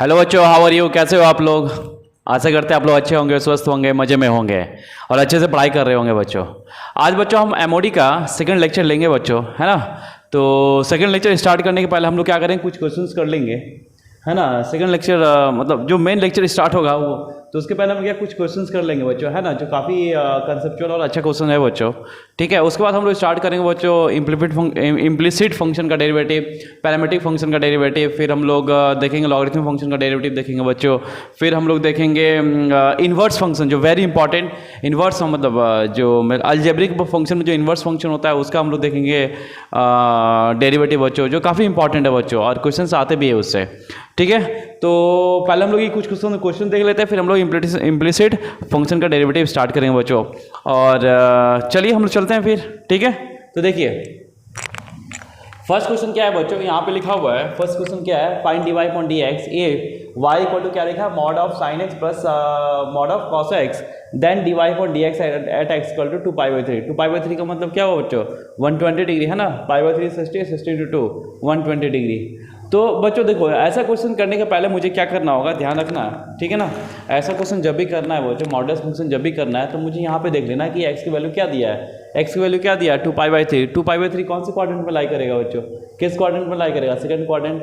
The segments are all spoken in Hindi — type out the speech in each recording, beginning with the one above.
हेलो बच्चों, हाउ आर यू? कैसे हो आप लोग? आशा करते हैं आप लोग अच्छे होंगे, स्वस्थ होंगे, मज़े में होंगे और अच्छे से पढ़ाई कर रहे होंगे बच्चों। आज बच्चों हम एमओडी का सेकंड लेक्चर लेंगे बच्चों, है ना। तो सेकंड लेक्चर स्टार्ट करने के पहले हम लोग क्या करेंगे, कुछ क्वेश्चंस कर लेंगे, है ना। सेकंड लेक्चर मतलब जो मेन लेक्चर स्टार्ट होगा वो, तो उसके पहले हम क्या कुछ क्वेश्चंस कर लेंगे बच्चों, है ना, जो काफ़ी कंसेप्चुअल और अच्छा क्वेश्चन है बच्चों। ठीक है, उसके बाद हम लोग स्टार्ट करेंगे बच्चों इम्प्लिसिट फंक्शन का डेरिवेटिव, पैरामीट्रिक फंक्शन का डेरिवेटिव, फिर हम लोग देखेंगे लॉगरिथमिक फंक्शन का डेरिवेटिव देखेंगे बच्चों। फिर हम लोग देखेंगे इन्वर्स फंक्शन, जो वेरी इंपॉर्टेंट इन्वर्स मतलब जो अलजेब्रिक फंक्शन में जो इन्वर्स फंक्शन होता है उसका हम लोग देखेंगे डेरिवेटिव बच्चों, जो काफ़ी इंपॉर्टेंट है बच्चों और क्वेश्चन आते भी है उससे। ठीक है, तो पहले हम लोग ये कुछ क्वेश्चन देख लेते हैं, फिर हम लोग इम्प्लिसिट फंक्शन का डेरिवेटिव स्टार्ट करेंगे बच्चों। और चलिए हम लोग चलते हैं फिर। ठीक है, तो देखिए फर्स्ट क्वेश्चन क्या है बच्चों, यहाँ पे लिखा हुआ है। फर्स्ट क्वेश्चन क्या है, find dy upon dx a y equal to क्या लिखा है, mod of sin x plus mod of cos x, then dy upon dx at x equal to 2π/3। 2π/3 का मतलब क्या हुआ बच्चों, 120 डिग्री, है ना। π/3 60, 60 × 2 120 डिग्री। तो बच्चों देखो, ऐसा क्वेश्चन करने के पहले मुझे क्या करना होगा, ध्यान रखना, ठीक है ना। ऐसा क्वेश्चन जब भी करना है बच्चों, मॉडुलस फंक्शन जब भी करना है, तो मुझे यहाँ पे देख लेना कि x की वैल्यू क्या दिया है। x की वैल्यू क्या दिया है, 2π/3। 2π/3 कौन से क्वाड्रेंट में लाई करेगा बच्चों, किस क्वाड्रेंट में लाई करेगा, सेकंड क्वाड्रेंट,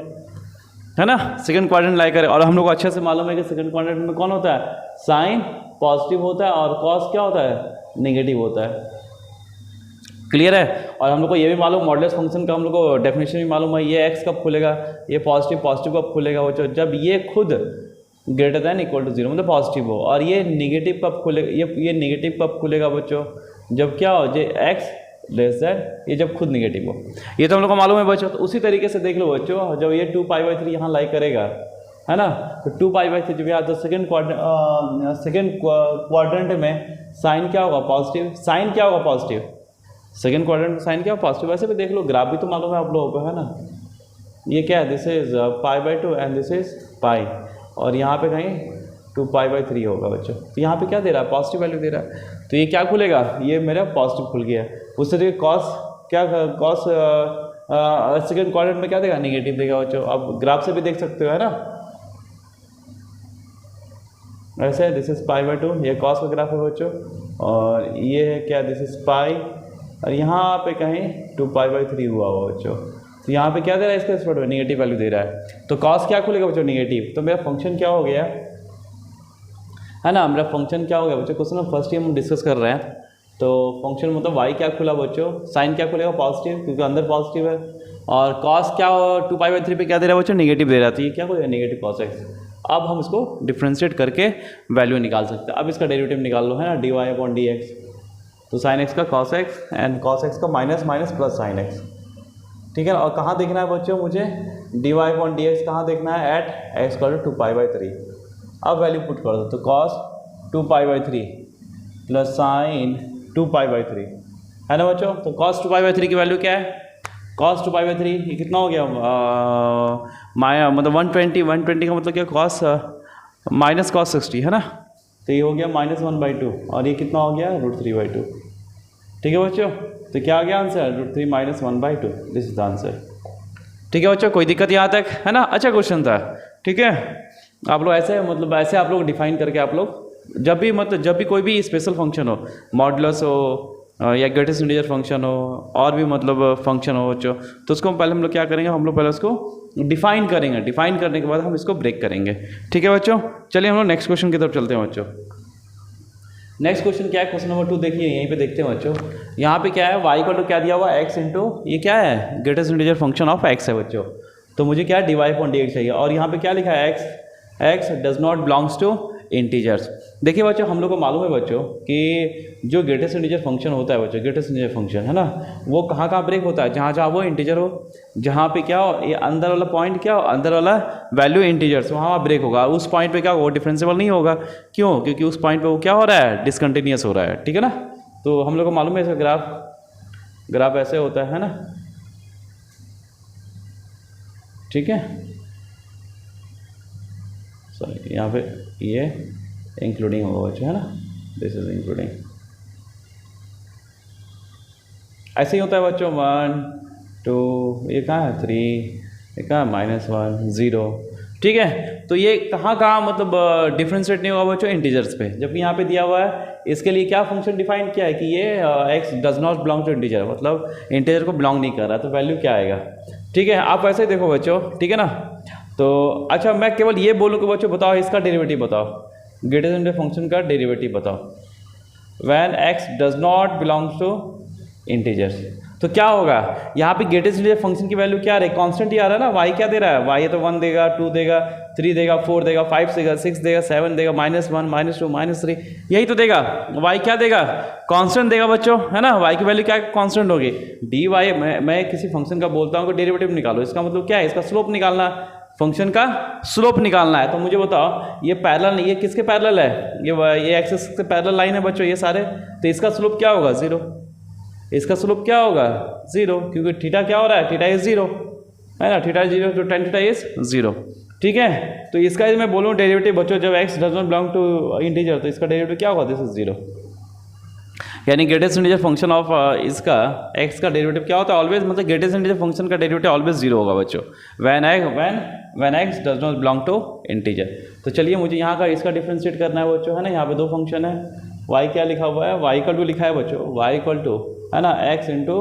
है ना। सेकंड क्वाड्रेंट लाई करेगा। और हम लोग को अच्छे से मालूम है कि सेकंड क्वाड्रेंट में कौन होता है, साइन पॉजिटिव होता है और कॉस क्या होता है, नेगेटिव होता है। क्लियर है। और हम लोग को ये भी मालूम, मॉडुलस फंक्शन का हम लोग को डेफिनेशन भी मालूम है, ये x कब खुलेगा, ये पॉजिटिव कब खुलेगा बच्चों, जब ये खुद ग्रेटर देन इक्वल टू 0 मतलब पॉजिटिव हो। और ये नेगेटिव कब खुलेगा, ये नेगेटिव कब खुलेगा बच्चों, जब क्या हो, जो x लेस देन, ये जब खुद नेगेटिव हो। ये तो हम लोग को मालूम है बच्चों। तो उसी तरीके से देख लो बच्चों, जब ये 2π/3 यहाँ लाई करेगा, है ना, तो 2π/3 जब यहाँ सेकंड क्वाड्रेंट में साइन क्या होगा, पॉजिटिव, साइन क्या होगा, पॉजिटिव। सेकंड क्वाड्रेंट में साइन क्या पॉजिटिव। वैसे भी देख लो, ग्राफ भी तो मालूम है आप लोगों को, है ना। ये क्या है, this is π/2 and this is pi, और यहाँ पे कहीं 2π/3 होगा बच्चों। तो यहाँ पे क्या दे रहा है, पॉजिटिव वैल्यू दे रहा है। तो ये क्या खुलेगा, ये मेरा पॉजिटिव खुल गया। उससे देखिए कॉस क्या, कॉस सेकंड क्वाड्रेंट में क्या देगा, नेगेटिव देगा बच्चों। अब ग्राफ से भी देख सकते हो, है ना। ऐसे दिस इज π/2, ये कॉस का ग्राफ है बच्चों, और ये है क्या, दिस इज पाई, और यहाँ पे कहीं 2π/3 हुआ हुआ बच्चों। तो यहाँ पे क्या दे रहा है, इसका स्पॉट में नेगेटिव वैल्यू दे रहा है। तो कॉस क्या खुलेगा बच्चों, नेगेटिव। तो मेरा फंक्शन क्या हो गया, है ना, मेरा फंक्शन क्या हो गया बच्चों, क्वेश्चन फर्स्ट ही हम डिस्कस कर रहे हैं। तो फंक्शन मतलब y क्या खुला बच्चों, साइन क्या खुलेगा, पॉजिटिव, क्योंकि अंदर पॉजिटिव है। और कॉस क्या 2π/3 पे क्या दे रहा है बच्चों, नेगेटिव दे रहा है। तो ये क्या खुलेगा, नेगेटिव cos x। अब हम इसको डिफ्रेंशिएट करके वैल्यू निकाल सकते हैं। अब इसका डेरिवेटिव निकाल लो, है ना, dy अपॉन dx। तो साइन x का cos x and cos x का minus minus plus sign x। ठीक है। और कहाँ देखना है बच्चों मुझे, dy अपॉन dx कहाँ देखना है, एट x इक्वल टू 2π/3। अब वैल्यू पुट कर दो, तो cos 2π/3 प्लस साइन 2π/3, है ना बच्चों। तो cos 2π/3 की वैल्यू क्या है, cos 2π/3 ये कितना हो गया, मतलब 120 का मतलब क्या, cos माइनस cos 60, है ना। तो ये हो गया -1/2, और ये कितना हो गया, √3/2। ठीक है बच्चों, तो क्या आ गया answer, √3 -1/2, this is the answer. ठीक है बच्चों, कोई दिक्कत यहाँ तक, है ना। अच्छा क्वेश्चन था। ठीक है, आप लोग ऐसे मतलब ऐसे आप लोग डिफाइन करके आप लोग जब भी कोई भी स्पेशल फंक्शन हो, मॉडुलस हो या ग्रेटेस्ट इंटीजर फंक्शन हो, और भी मतलब फंक्शन हो बच्चों, तो उसको पहले हम लोग क्या करेंगे, हम लोग पहले उसको डिफाइन करेंगे। डिफाइन करने के बाद हम इसको ब्रेक करेंगे। ठीक है बच्चों, चलिए हम लोग नेक्स्ट क्वेश्चन की तरफ चलते हैं बच्चों। नेक्स्ट क्वेश्चन क्या है, क्वेश्चन नंबर 2 देखिए, यहीं पे देखते हैं बच्चों। यहाँ पे क्या है, y को क्या दिया हुआ, x इंटू ये क्या है, greatest integer function of x है बच्चों। तो मुझे क्या है, dy अपॉन dx चाहिए। और यहाँ पे क्या लिखा है, x does not belongs to integers. देखिए बच्चों, हम लोग को मालूम है बच्चों कि जो ग्रेटेस्ट इंटीजर फंक्शन होता है बच्चों, ग्रेटेस्ट इंटीजर फंक्शन, है ना, वो कहाँ कहाँ ब्रेक होता है, जहाँ जहाँ वो इंटीजर हो, जहाँ पे क्या हो, ये अंदर वाला पॉइंट क्या हो, अंदर वाला वैल्यू इंटीजर्स, वहाँ ब्रेक होगा। उस पॉइंट पे क्या होगा, डिफरेंशिएबल नहीं होगा। क्यों, क्योंकि उस पॉइंट पे वो क्या हो रहा है, डिसकंटिन्यूअस हो रहा है। ठीक है ना। तो हम लोग को मालूम है इसका ग्राफ ऐसे होता है ना। ठीक है, सॉरी यहाँ पे ये इंक्लूडिंग होगा बच्चों, है ना, दिस इज इंक्लूडिंग। ऐसे ही होता है बच्चों, 1 2, ये कहाँ है 3, ये कहाँ है -1 0, ठीक है। तो ये कहाँ कहाँ मतलब डिफ्रेंशिएट नहीं होगा बच्चों, इंटीजर्स पे। जबकि यहाँ पे दिया हुआ है इसके लिए क्या फंक्शन डिफाइन किया है कि ये X does not belong to integer, मतलब इंटीजर को बिलोंग नहीं कर रहा, तो वैल्यू क्या आएगा। ठीक है, आप वैसे ही देखो बच्चों, ठीक है ना। तो अच्छा, मैं केवल ये बोलूँ कि बच्चों बताओ इसका डेरिवेटिव बताओ, ग्रेटेस्ट इंटीजर फंक्शन का डेरिवेटिव बताओ when x does not belongs to integers. तो क्या होगा यहाँ पे ग्रेटेस्ट इंटीजर फंक्शन की वैल्यू क्या आ रही है, कांस्टेंट ही आ रहा है ना। वाई क्या दे रहा है, वाई तो 1 देगा, 2 देगा, 3 देगा, 4 देगा, 5 देगा, 6 देगा, 7 देगा, -1, -2, -3, यही तो देगा। वाई क्या देगा, कांस्टेंट देगा बच्चों, है ना। वाई की वैल्यू क्या कांस्टेंट होगी, डी वाई। मैं किसी फंक्शन का बोलता हूँ कि डेरिवेटिव निकालो, इसका मतलब क्या है, इसका स्लोप निकालना, फंक्शन का स्लोप निकालना है। तो मुझे बताओ ये पैरेलल नहीं, ये किसके पैरेलल है, ये एक्सिस के पैरेलल लाइन है बच्चों ये सारे। तो इसका स्लोप क्या होगा, 0। इसका स्लोप क्या होगा, 0, क्योंकि थीटा क्या हो रहा है, थीटा इज 0, है ना। थीटा 0 तो tan थीटा इज 0। ठीक है, तो इसका मैं बोलूँ डेरिवेटिव बच्चों, जब x does not belong to integer, तो इसका डेरिवेटिव क्या होगा, दिस इज 0। यानी ग्रेटेस्ट इंटीजर फंक्शन ऑफ इसका x का डेरिवेटिव क्या होता है, ऑलवेज, मतलब ग्रेटेस्ट इंटीजर फंक्शन का डेरिवेटिव ऑलवेज 0 होगा बच्चों, when x does not belong to integer. तो चलिए मुझे यहाँ का इसका डिफ्रेंशिएट करना है बच्चों, है ना। यहाँ पे दो फंक्शन है, y क्या लिखा हुआ है, y इक्वल टू लिखा है बच्चों, y इक्वल टू, है ना, x इंटू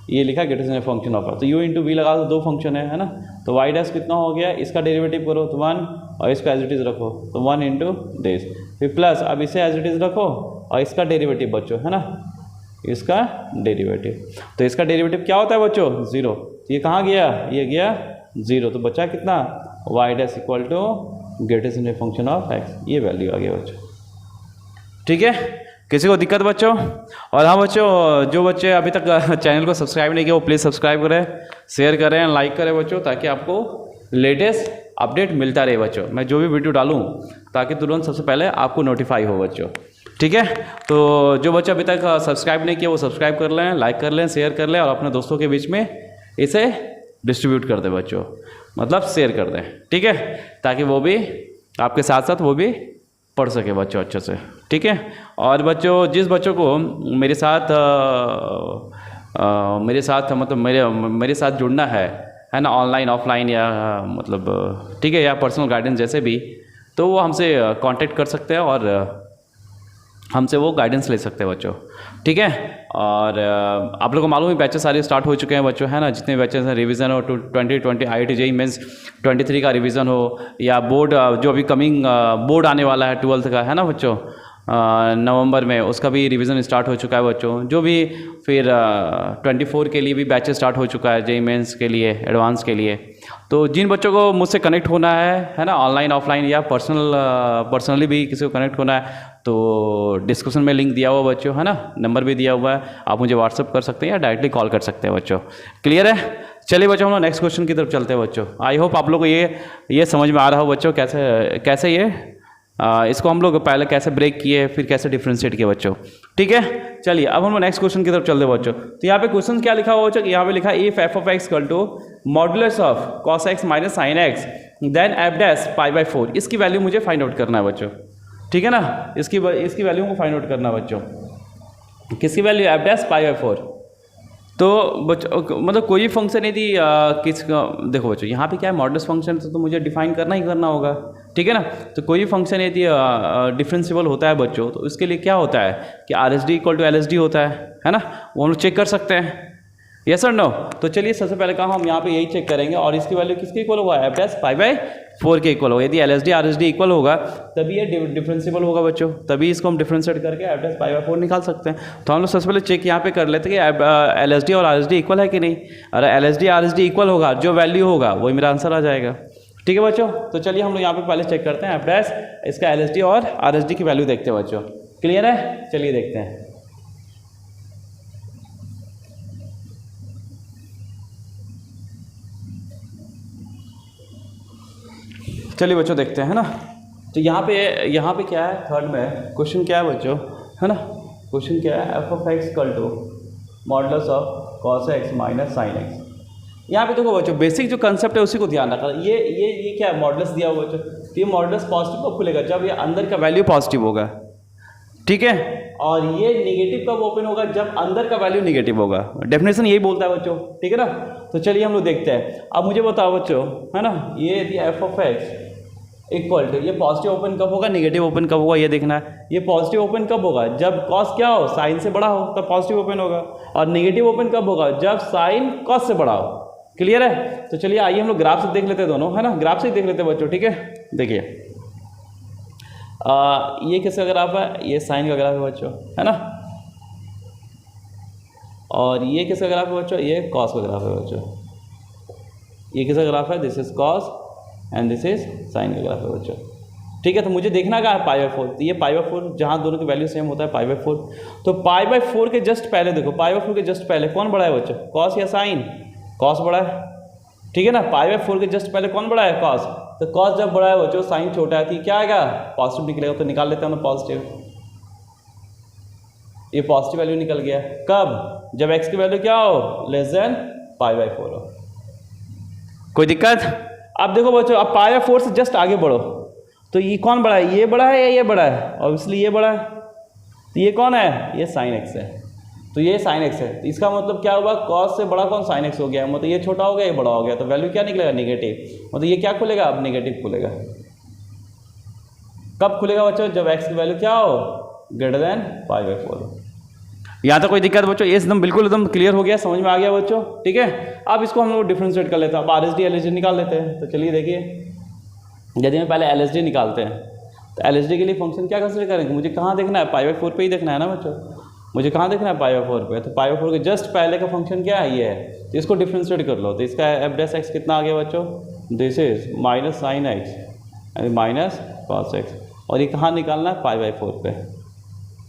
ये लिखा है ग्रेटेस्ट इंटीजर फंक्शन ऑफ, तो u इंटू वी लगा दो, दो फंक्शन है ना। तो y डैश कितना हो गया, इसका डेरिवेटिव करो तो 1, और इसका एज इट इज रखो तो 1 इंटू दिस, फिर प्लस अब इसे एज इट इज रखो और इसका डेरिवेटिव बच्चों, है ना, इसका डेरिवेटिव। तो इसका डेरिवेटिव क्या होता है बच्चों, 0। तो ये कहाँ गया, ये गया 0, तो बचा कितना, y dash equal to greatest integer function of x, ये वैल्यू आ गया बच्चों। ठीक है, किसी को दिक्कत बच्चों। और हाँ बच्चों, जो बच्चे अभी तक चैनल को सब्सक्राइब नहीं किया वो प्लीज़ सब्सक्राइब करें, शेयर करें, लाइक करें बच्चों, ताकि आपको लेटेस्ट अपडेट मिलता रहे बच्चों। मैं जो भी वीडियो डालूं ताकि तुरंत सबसे पहले आपको नोटिफाई हो बच्चों। ठीक है, तो जो बच्चे अभी तक सब्सक्राइब नहीं किया वो सब्सक्राइब कर लें, लाइक कर लें, शेयर कर लें, और अपने दोस्तों के बीच में इसे डिस्ट्रीब्यूट कर दें बच्चों, मतलब शेयर कर दें। ठीक है, ताकि वो भी आपके साथ साथ वो भी पढ़ सके बच्चों अच्छे से। ठीक है, और बच्चों जिस बच्चों को मेरे साथ मतलब मेरे साथ जुड़ना है ना, ऑनलाइन ऑफलाइन या मतलब ठीक है, या पर्सनल गाइडेंस जैसे भी, तो वो हमसे कांटेक्ट कर सकते हैं और हमसे वो गाइडेंस ले सकते हैं बच्चों। ठीक है, और आप लोगों को मालूम है बैचेस सारे स्टार्ट हो चुके हैं बच्चों, है ना। जितने बैचेस हैं, रिवीजन हो 2020 IIT JEE मेंस 23 का रिवीजन हो, या बोर्ड जो अभी कमिंग बोर्ड आने वाला है 12th का, है ना बच्चों, नवंबर में, उसका भी रिवीजन स्टार्ट हो चुका है बच्चों। जो भी फिर 24 के लिए भी बैचेस स्टार्ट हो चुका है, JEE मेंस के लिए, एडवांस के लिए। तो जिन बच्चों को मुझसे कनेक्ट होना है ना, ऑनलाइन ऑफलाइन या पर्सनली भी किसी को कनेक्ट होना है, तो डिस्क्रिप्शन में लिंक दिया हुआ बच्चों, है ना, नंबर भी दिया हुआ है, आप मुझे व्हाट्सअप कर सकते हैं या डायरेक्टली कॉल कर सकते हैं बच्चों। क्लियर है, चलिए बच्चों हम लोग नेक्स्ट क्वेश्चन की तरफ चलते हैं बच्चों। आई होप आप लोग को ये समझ में आ रहा हो बच्चों, कैसे ये इसको हम लोग पहले कैसे ब्रेक किए, फिर कैसे डिफ्रेंशिएट किए बच्चों। ठीक है, चलिए अब हम नेक्स्ट क्वेश्चन की तरफ चलते हैं बच्चों। तो यहाँ पे क्वेश्चन क्या लिखा हुआ बच्चों, यहाँ पे लिखा if f of x equal to modulus of cos x minus sine x then f dash π/4। इसकी वैल्यू मुझे फाइंड आउट करना है बच्चों। ठीक है ना, इसकी वैल्यू को फाइंड आउट करना है बच्चों। किसकी वैल्यू, f डैश π/4। तो बच्चों मतलब कोई फंक्शन यदि देखो बच्चों, यहाँ पे क्या है, मॉडुलस फंक्शन तो मुझे डिफाइन करना ही करना होगा। ठीक है ना, तो कोई फंक्शन यदि डिफरेंशिएबल होता है बच्चों, तो उसके लिए क्या होता है कि RSD इक्वल टू LSD होता है ना, वो हम लोग चेक कर सकते हैं, यस और नो। तो चलिए सबसे पहले कहा हम यहाँ पे यही चेक करेंगे, और इसकी वैल्यू किसके इक्वल होगा, f डैश π/4 के इक्वल होगा। यदि LSD RSD इक्वल होगा तभी ये डिफरेंशिएबल होगा बच्चों, तभी इसको हम डिफरेंशिएट करके f डैश π/4 निकाल सकते हैं। तो हम लोग सबसे पहले चेक यहाँ पे कर लेते हैं कि LSD और RSD इक्वल है कि नहीं। अगर LSD RSD इक्वल होगा, जो वैल्यू होगा वही मेरा आंसर आ जाएगा। ठीक है बच्चों, तो चलिए हम लोग यहाँ पे पहले चेक करते हैं f डैश, इसका LSD और RSD की वैल्यू देखते हैं बच्चों। क्लियर है, चलिए देखते हैं। चलिए बच्चों देखते हैं, है ना। तो यहाँ पे क्या है, थर्ड में क्वेश्चन क्या है बच्चों, है ना। क्वेश्चन क्या है, f of x equal to modulus of cos x minus sine x। यहाँ पे देखो बच्चों, बेसिक जो कंसेप्ट है उसी को ध्यान रखना। ये क्या है, मॉडुलस दिया हुआ बच्चों, तो ये मॉडुलस पॉजिटिव को खुलेगा जब ये अंदर का वैल्यू पॉजिटिव होगा। ठीक है। और ये नेगेटिव कब ओपन होगा, जब अंदर का वैल्यू नेगेटिव होगा। डेफिनेशन यही बोलता है बच्चों, ठीक है ना। तो चलिए हम लोग देखते हैं। अब मुझे बताओ बच्चों, है ना, ये यदि f of x equal to, ये पॉजिटिव ओपन कब होगा, नेगेटिव ओपन कब होगा, ये देखना है। ये पॉजिटिव ओपन कब होगा, जब कॉस क्या हो, साइन से बड़ा हो, तब पॉजिटिव ओपन होगा। और नेगेटिव ओपन कब होगा, जब साइन कॉस से बड़ा हो। क्लियर है। तो चलिए आइए हम लोग ग्राफ से देख लेते हैं दोनों, है ना, ग्राफ से ही देख लेते हैं बच्चों, ठीक है। देखिए ये किसका ग्राफ है, ये साइन का ग्राफ है बच्चों, है ना। और ये किसका ग्राफ है बच्चों, ये कॉस का ग्राफ है बच्चों। ये किसका ग्राफ है, this is cos and this is sign का ग्राफ है बच्चों, ठीक है। तो मुझे देखना क्या है, π/4। तो ये π/4 जहाँ दोनों की वैल्यू सेम होता है, π/4। तो π/4 के जस्ट पहले देखो, π/4 के जस्ट पहले कौन बड़ा है बच्चों, कॉस या साइन, कॉस बड़ा है, ठीक है ना। π/4 के जस्ट पहले कौन बड़ा है, कॉस। तो कॉस जब बड़ा है बच्चों, साइन छोटा है, तो क्या आएगा, पॉजिटिव निकलेगा। तो निकाल लेते हैं हम पॉजिटिव, ये पॉजिटिव वैल्यू निकल गया। कब, जब x की वैल्यू क्या हो, लेस देन π/4 हो। कोई दिक्कत। अब देखो बच्चों, अब π/4 से जस्ट आगे बढ़ो, तो ये कौन बड़ा है, ये बड़ा है या ये बड़ा है, ऑब्वियसली ये बड़ा है। तो ये कौन है, ये साइन एक्स है। तो ये साइन एक्स है, तो इसका मतलब क्या हुआ, कॉस से बड़ा कौन, साइन एक्स हो गया। मतलब ये छोटा हो गया, ये बड़ा हो गया, तो वैल्यू क्या निकलेगा, नेगेटिव। मतलब ये क्या खुलेगा, अब नेगेटिव खुलेगा। कब खुलेगा बच्चों, जब एक्स की वैल्यू क्या हो, ग्रेटर देन π/4 हो। यहाँ तक कोई दिक्कत बच्चों, ये एकदम बिल्कुल एकदम क्लियर हो गया, समझ में आ गया बच्चों, ठीक है। अब इसको हम लोग डिफ्रेंशिएट कर लेते हैं। अब RHD LHD निकाल लेते हैं। तो चलिए देखिए, यदि हम पहले LHD निकालते हैं, तो LHD के लिए फंक्शन क्या कंसिडर करेंगे, मुझे कहाँ देखना है, π/4 पे ही देखना है ना बच्चों। मुझे कहाँ देखना है, π/4 पे। तो π/4 के जस्ट पहले का फंक्शन क्या है, ये है। तो इसको डिफ्रेंशिएट कर लो। तो इसका f' कितना आ गया बच्चों, this is minus sine x and minus cos x. और ये कहाँ निकालना है, π/4 पे।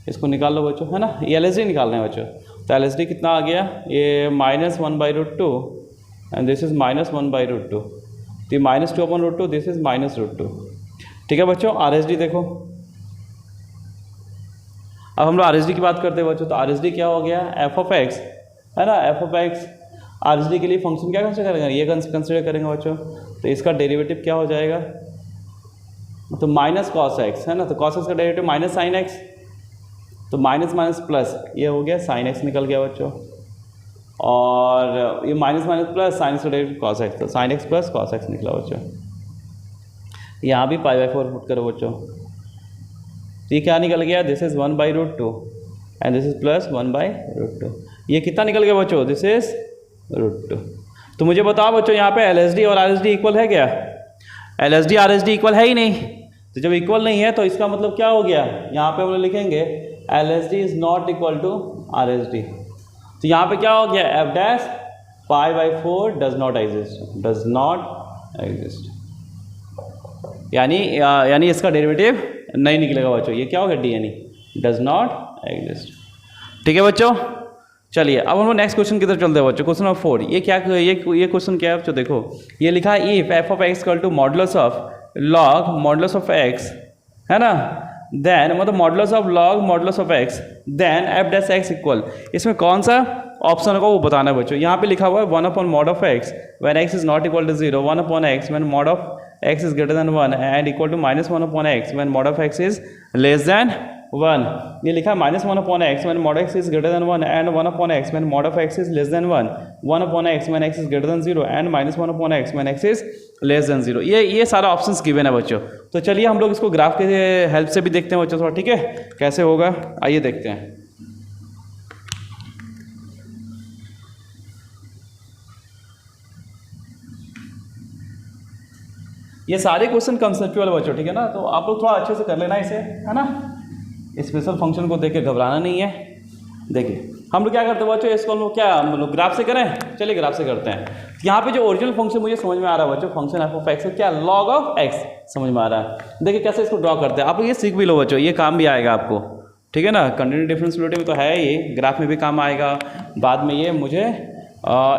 इसको निकाल लो बच्चों, है ना। ये LHD निकालना है बच्चों। तो LHD कितना आ गया, ये -1/√2 एंड दिस इज -1/√2। तो ये -2/√2, दिस इज -√2, ठीक है बच्चों। RHD देखो, अब हम लोग RHD की बात करते हैं बच्चों। तो RHD क्या हो गया, एफ ऑफ एक्स, है ना, एफ ऑफ एक्स। RHD के लिए फंक्शन क्या कंसिडर करेंगे, ये कंसिडर करेंगे बच्चों। तो इसका डेरिवेटिव क्या हो जाएगा, तो माइनस कॉस एक्स, है ना। तो कॉस एक्स का डेरिवेटिव माइनस साइन एक्स, तो माइनस माइनस प्लस, ये हो गया साइन एक्स निकल गया बच्चों। और ये माइनस माइनस प्लस, साइन का डेरिवेटिव कॉस एक्स, तो sine x plus cos x निकला बच्चों। यहाँ भी π/4 पुट करो बच्चों। तो ये क्या निकल गया, this is 1/√2 and this is plus 1/√2। ये कितना निकल गया बच्चों, दिस इज √2। तो मुझे बताओ बच्चों, यहाँ पे LHD और RHD इक्वल है क्या, LHD RHD इक्वल है ही नहीं। तो जब इक्वल नहीं है तो इसका मतलब क्या हो गया, यहाँ पे हम लोग लिखेंगे LHD is not equal to RHD। तो यहाँ पे क्या हो गया, f' π/4 does not exist, does not exist, यानी इसका डेरिवेटिव नहीं निकलेगा बच्चों। ये क्या हो गया, DNE, डज नॉट एग्जिस्ट, ठीक है बच्चों। चलिए अब हम लोग नेक्स्ट क्वेश्चन की तरफ चलते हैं बच्चों। क्वेश्चन नंबर 4, ये क्या, ये क्वेश्चन क्या है बच्चों, देखो ये लिखा है if f of x equal to modulus of log modulus of x, है ना, देन मतलब modulus of log modulus of x, then f' equal, इसमें कौन सा ऑप्शन होगा वो बताना है बच्चों। यहाँ पे लिखा हुआ है 1/mod of x when x is not equal to 0, 1/x when mod of x is greater than 1 and equal to -1/x when mod of x is less than 1। ये लिखा है -1/x when mod x is greater than 1 and 1/x when mod of x is less than 1, 1/x when x is greater than 0 and -1/x when x is less than 0। ये सारा ऑप्शंस गिवन है बच्चों। तो चलिए हम लोग इसको ग्राफ के हेल्प से भी देखते हैं बच्चों थोड़ा, ठीक है, कैसे होगा आइए देखते हैं। ये सारे क्वेश्चन कंसेप्चुअल बच्चों, ठीक है ना। तो आप लोग थोड़ा अच्छे से कर लेना इसे, है ना। स्पेशल फंक्शन को देख के घबराना नहीं है। देखिए हम लोग क्या करते हैं बच्चों, इसको हम लोग क्या, हम लोग ग्राफ से करें, चलिए ग्राफ से करते हैं। यहाँ पे जो ओरिजिनल फंक्शन मुझे समझ में आ रहा है बच्चों, फंक्शन एफ ऑफ एक्स क्या, लॉग ऑफ एक्स समझ में आ रहा है। देखिए कैसे इसको ड्रॉ करते हैं, आप लोग ये सीख भी लो बच्चों, ये काम भी आएगा आपको, ठीक है ना। कंटिन्यूटी डिफरेंशिएबिलिटी में तो है, ये ग्राफ में भी काम आएगा, बाद में ये मुझे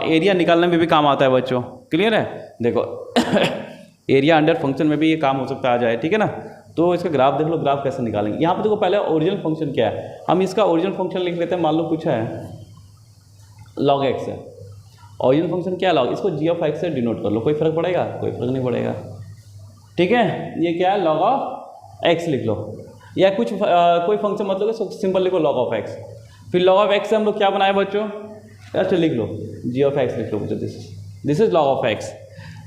एरिया निकालने में भी काम आता है बच्चों, क्लियर है। देखो एरिया अंडर फंक्शन में भी ये काम हो सकता है, आ जाए, ठीक है ना। तो इसका ग्राफ देख लो, ग्राफ कैसे निकालेंगे। यहाँ पे देखो पहले ओरिजिनल फंक्शन क्या है, हम इसका ओरिजिनल फंक्शन लिख लेते हैं। मान लो कुछ है log x है, ओरिजिनल फंक्शन क्या है log, इसको g ऑफ x से डिनोट कर लो, कोई फर्क पड़ेगा, कोई फर्क नहीं पड़ेगा, ठीक है। ये क्या है log ऑफ x लिख लो। या कुछ कोई फंक्शन मतलब सिंपल लिखो log ऑफ एक्स। फिर log ऑफ एक्स से हम लोग क्या बनाए बच्चों, अच्छा लिख लो g ऑफ एक्स लिख लो बच्चों, this is log of x.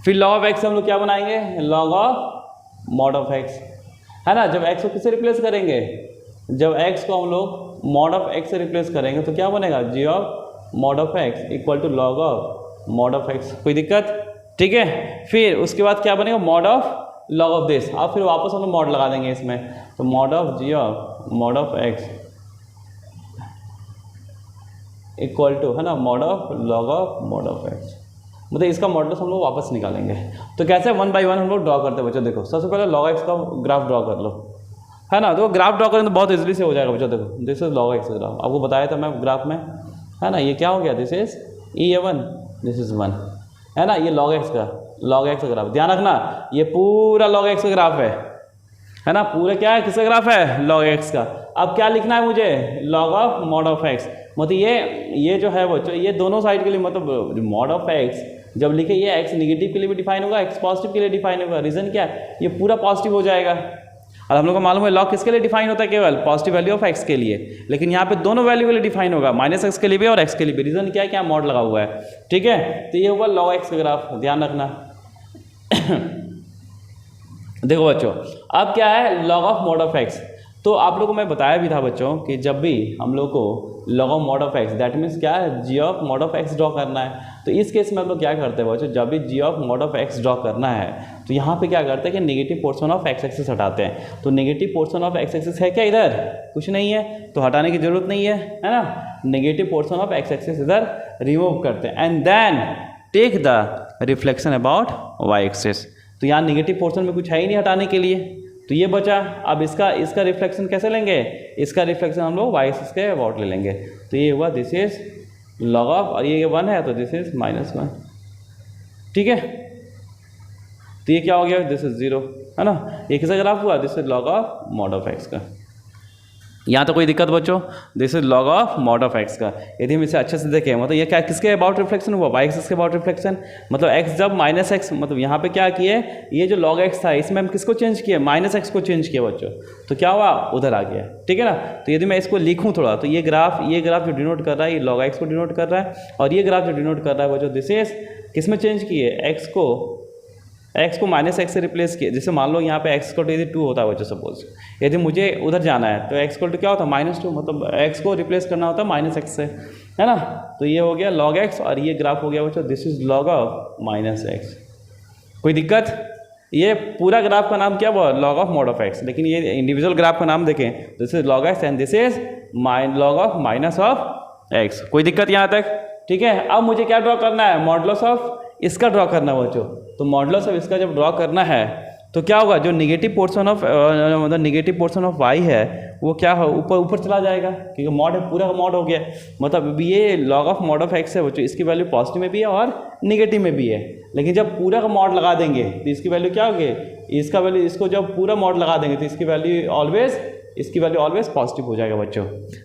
फिर log ऑफ एक्स से हम लोग क्या बनाएंगे, log of mod of x, है ना। जब x को किससे रिप्लेस करेंगे, जब x को हम लोग मॉड ऑफ x से रिप्लेस करेंगे तो क्या बनेगा, g of mod of x equal to log of mod of x। कोई दिक्कत, ठीक है। फिर उसके बाद क्या बनेगा, mod of log of this. अब फिर वापस हम लोग मॉड लगा देंगे इसमें, तो mod of g of mod of x equal to, है ना, mod of log of mod of x। मतलब इसका मॉडल्स हम लोग वापस निकालेंगे। तो कैसे 1 बाई 1 हम लोग ड्रॉ करते हैं बच्चों। देखो सबसे पहले log x का ग्राफ ड्रॉ कर लो, है ना। तो ग्राफ ड्रॉ करें तो बहुत इजीली से हो जाएगा बच्चों। देखो this is log x graph, आपको बताया था मैं ग्राफ में, है ना। ये क्या हो गया, this is E1, this is 1, है ना। ये log x का ग्राफ, ध्यान रखना ये पूरा log x का ग्राफ है ना। पूरा क्या है, किसका ग्राफ है, log x का। अब क्या लिखना है मुझे, log of mod of x। मतलब ये जो है बच्चों, ये दोनों साइड के लिए, मतलब मॉड ऑफ x जब लिखे, ये x निगेटिव के लिए भी डिफाइन होगा, x पॉजिटिव के लिए डिफाइन होगा। रीजन क्या है, ये पूरा पॉजिटिव हो जाएगा। और हम लोग को मालूम है log किसके लिए डिफाइन होता है, केवल पॉजिटिव वैल्यू ऑफ x के लिए। लेकिन यहाँ पे दोनों वैल्यू के लिए डिफाइन होगा, -x के लिए भी और x के लिए भी। रीजन क्या है, क्या मॉड लगा हुआ है, ठीक है। तो ये होगा log x का ग्राफ, ध्यान रखना। देखो बच्चों, अब क्या है, log of mod of x। तो आप लोगों को मैं बताया भी था बच्चों कि जब भी हम लोग को log of mod of x, that means क्या है, g of mod of x draw करना है। तो इस केस में हम लोग क्या करते हैं बच्चों, जब भी g of mod of x draw करना है तो यहाँ पे क्या करते हैं कि negative portion of x axis हटाते हैं। तो negative portion of x axis है क्या, इधर कुछ नहीं है, तो हटाने की जरूरत नहीं है ना। Negative portion of x axis इधर रिमूव करते हैं, and then take the reflection about y axis. तो यहाँ नेगेटिव पोर्शन में कुछ है ही नहीं हटाने के लिए, तो ये बचा। अब इसका रिफ्लेक्शन कैसे लेंगे, इसका रिफ्लेक्शन हम लोग y एक्सिस के अबाउट ले लेंगे। तो ये हुआ दिस इज log ऑफ, और ये 1 है तो दिस इज -1, ठीक है। तो ये क्या हो गया, दिस इज 0, है ना। ये किसका ग्राफ हुआ, this is log of mod of x का। यहाँ तो कोई दिक्कत बच्चों, this is log of mod of x का। यदि हम इसे अच्छे से देखें, मतलब ये क्या किसके अबाउट रिफ्लेक्शन हुआ, y एक्सिस के अबाउट रिफ्लेक्शन। मतलब x जब -x, मतलब यहाँ पे क्या किए, ये जो log x था इसमें हम किसको चेंज किए, -x को चेंज किया बच्चों। तो क्या हुआ, उधर आ गया, ठीक है ना। तो यदि मैं इसको लिखूँ थोड़ा, तो ये ग्राफ जो डिनोट कर रहा है, ये log x को डिनोट कर रहा है, और ये ग्राफ जो डिनोट कर रहा है बच्चों, दिस इज किस में चेंज किए, x को -x से रिप्लेस किए। जैसे मान लो यहाँ पे x को 2 होता है बच्चों, सपोज यदि मुझे उधर जाना है तो x को क्या होता है, -2, मतलब x को रिप्लेस करना होता है -x से, है ना। तो ये हो गया log x, और ये ग्राफ हो गया बच्चों, this is log of -x। कोई दिक्कत, ये पूरा ग्राफ का नाम क्या हुआ, log of mod of x। लेकिन ये इंडिविजुअल ग्राफ का नाम देखें, this is log x and this is log of -x। कोई दिक्कत यहाँ तक, ठीक है। अब मुझे क्या ड्रॉ करना है, मॉडुलस ऑफ इसका ड्रॉ करना है बच्चों। तो मॉडुलस ऑफ इसका जब ड्रॉ करना है तो क्या होगा, जो निगेटिव पोर्शन ऑफ मतलब निगेटिव पोर्शन ऑफ y है वो क्या हो, ऊपर चला जाएगा, क्योंकि मॉड है, पूरा मॉड हो गया। मतलब ये log of mod of x है बच्चों, इसकी वैल्यू पॉजिटिव में भी है और निगेटिव में भी है। लेकिन जब पूरा का मॉड लगा देंगे तो इसकी वैल्यू क्या होगी, इसका वैल्यू, इसको जब पूरा मॉड लगा देंगे तो इसकी वैल्यू ऑलवेज पॉजिटिव हो जाएगा बच्चों।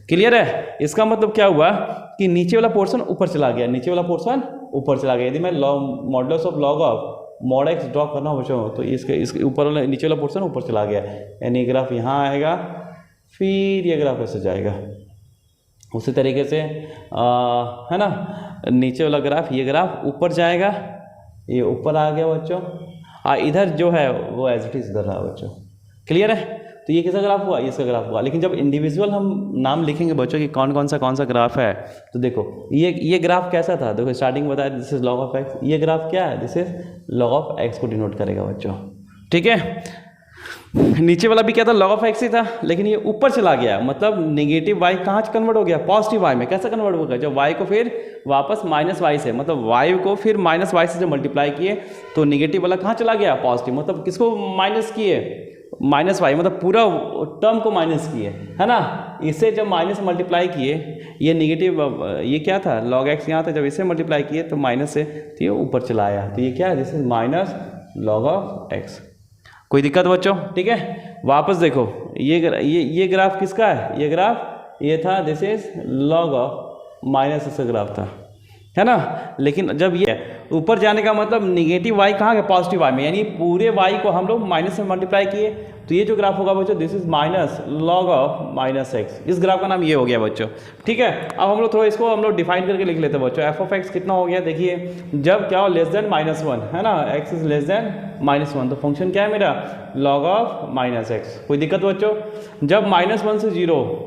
क्लियर है। इसका मतलब क्या हुआ कि नीचे वाला पोर्शन ऊपर चला गया, नीचे वाला पोर्शन ऊपर चला गया। यदि मैं modulus of log of mod x draw करना हो बच्चों, तो इसके ऊपर वाला, नीचे वाला पोर्शन ऊपर चला गया, यानी ग्राफ यहाँ आएगा, फिर ये ग्राफ ऐसे जाएगा। उसी तरीके से है ना, नीचे वाला ग्राफ, ये ग्राफ ऊपर जाएगा, ये ऊपर आ गया बच्चों, इधर जो है वो एज इट इज इधर रहा बच्चों। क्लियर है। तो ये किसका ग्राफ हुआ, इसका ग्राफ हुआ। लेकिन जब इंडिविजुअल हम नाम लिखेंगे बच्चों कि कौन सा ग्राफ है, तो देखो ये ग्राफ कैसा था, देखो स्टार्टिंग में बताया this is log of x, ये ग्राफ क्या है, this is log of x को डिनोट करेगा बच्चों, ठीक है। नीचे वाला भी क्या था, log ऑफ x ही था, लेकिन ये ऊपर चला गया, मतलब नेगेटिव y कहाँ कन्वर्ट हो गया, पॉजिटिव y में। कैसा कन्वर्ट हो गया, जब y को फिर वापस -y से, मतलब y को फिर -y से जब मल्टीप्लाई किए तो नेगेटिव वाला कहाँ चला गया, पॉजिटिव, मतलब किसको माइनस किए, -y, मतलब पूरा टर्म को माइनस किए, है ना। इसे जब माइनस मल्टीप्लाई किए, ये नेगेटिव, ये क्या था, log x यहाँ था, जब इसे मल्टीप्लाई किए तो माइनस से, तो ये ऊपर चला आया, तो ये क्या है, this is -log of x। कोई दिक्कत बच्चों, ठीक है। वापस देखो, ये ग्राफ किसका है, ये ग्राफ ये था, this is log of -x का ग्राफ था, है ना। लेकिन जब ये ऊपर जाने का मतलब निगेटिव वाई कहाँ है, पॉजिटिव वाई में, यानी पूरे वाई को हम लोग माइनस से मल्टीप्लाई किए, तो ये जो ग्राफ होगा बच्चों this is minus log of minus x, इस ग्राफ का नाम ये हो गया बच्चों। ठीक है, अब हम लोग थोड़ा इसको हम लोग डिफाइन करके लिख लेते हैं बच्चों। एफ ऑफ एक्स कितना हो गया, देखिए जब क्या हो लेस देन माइनस वन, है ना, x is less then minus one, तो फंक्शन क्या है मेरा, लॉग ऑफ माइनस एक्स। कोई दिक्कत बच्चों, जब माइनस वन से जीरो,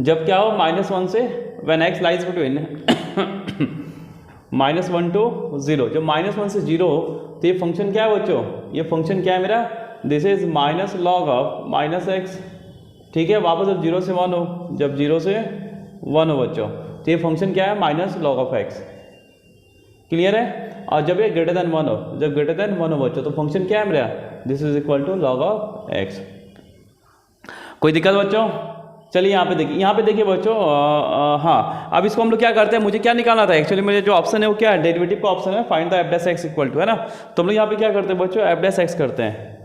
जब क्या हो माइनस वन से when x lies between minus one two zero, जब माइनस वन से जीरो, तो ये फंक्शन क्या है बच्चों, ये फंक्शन क्या है मेरा, this is minus log of minus x. ठीक है, वापस जब जीरो से वन हो, जब जीरो से वन हो बच्चों, तो ये फंक्शन क्या है, minus log of x. Clear है। और जब ये ग्रेटर देन वन हो, जब ग्रेटर देन वन हो बच्चों, तो फंक्शन क्या है मेरा, this is equal to log of x. कोई दिक्कत बच्चों। चलिए यहाँ पे देखिए बच्चों, हाँ अब इसको हम लोग क्या करते हैं, मुझे क्या निकालना था एक्चुअली, मुझे जो ऑप्शन है वो क्या है, डेरिवेटिव का ऑप्शन है, find the f dash x equal to, है ना। तो हम लोग यहाँ पे क्या करते हैं बच्चों, एफ डैश एक्स करते हैं,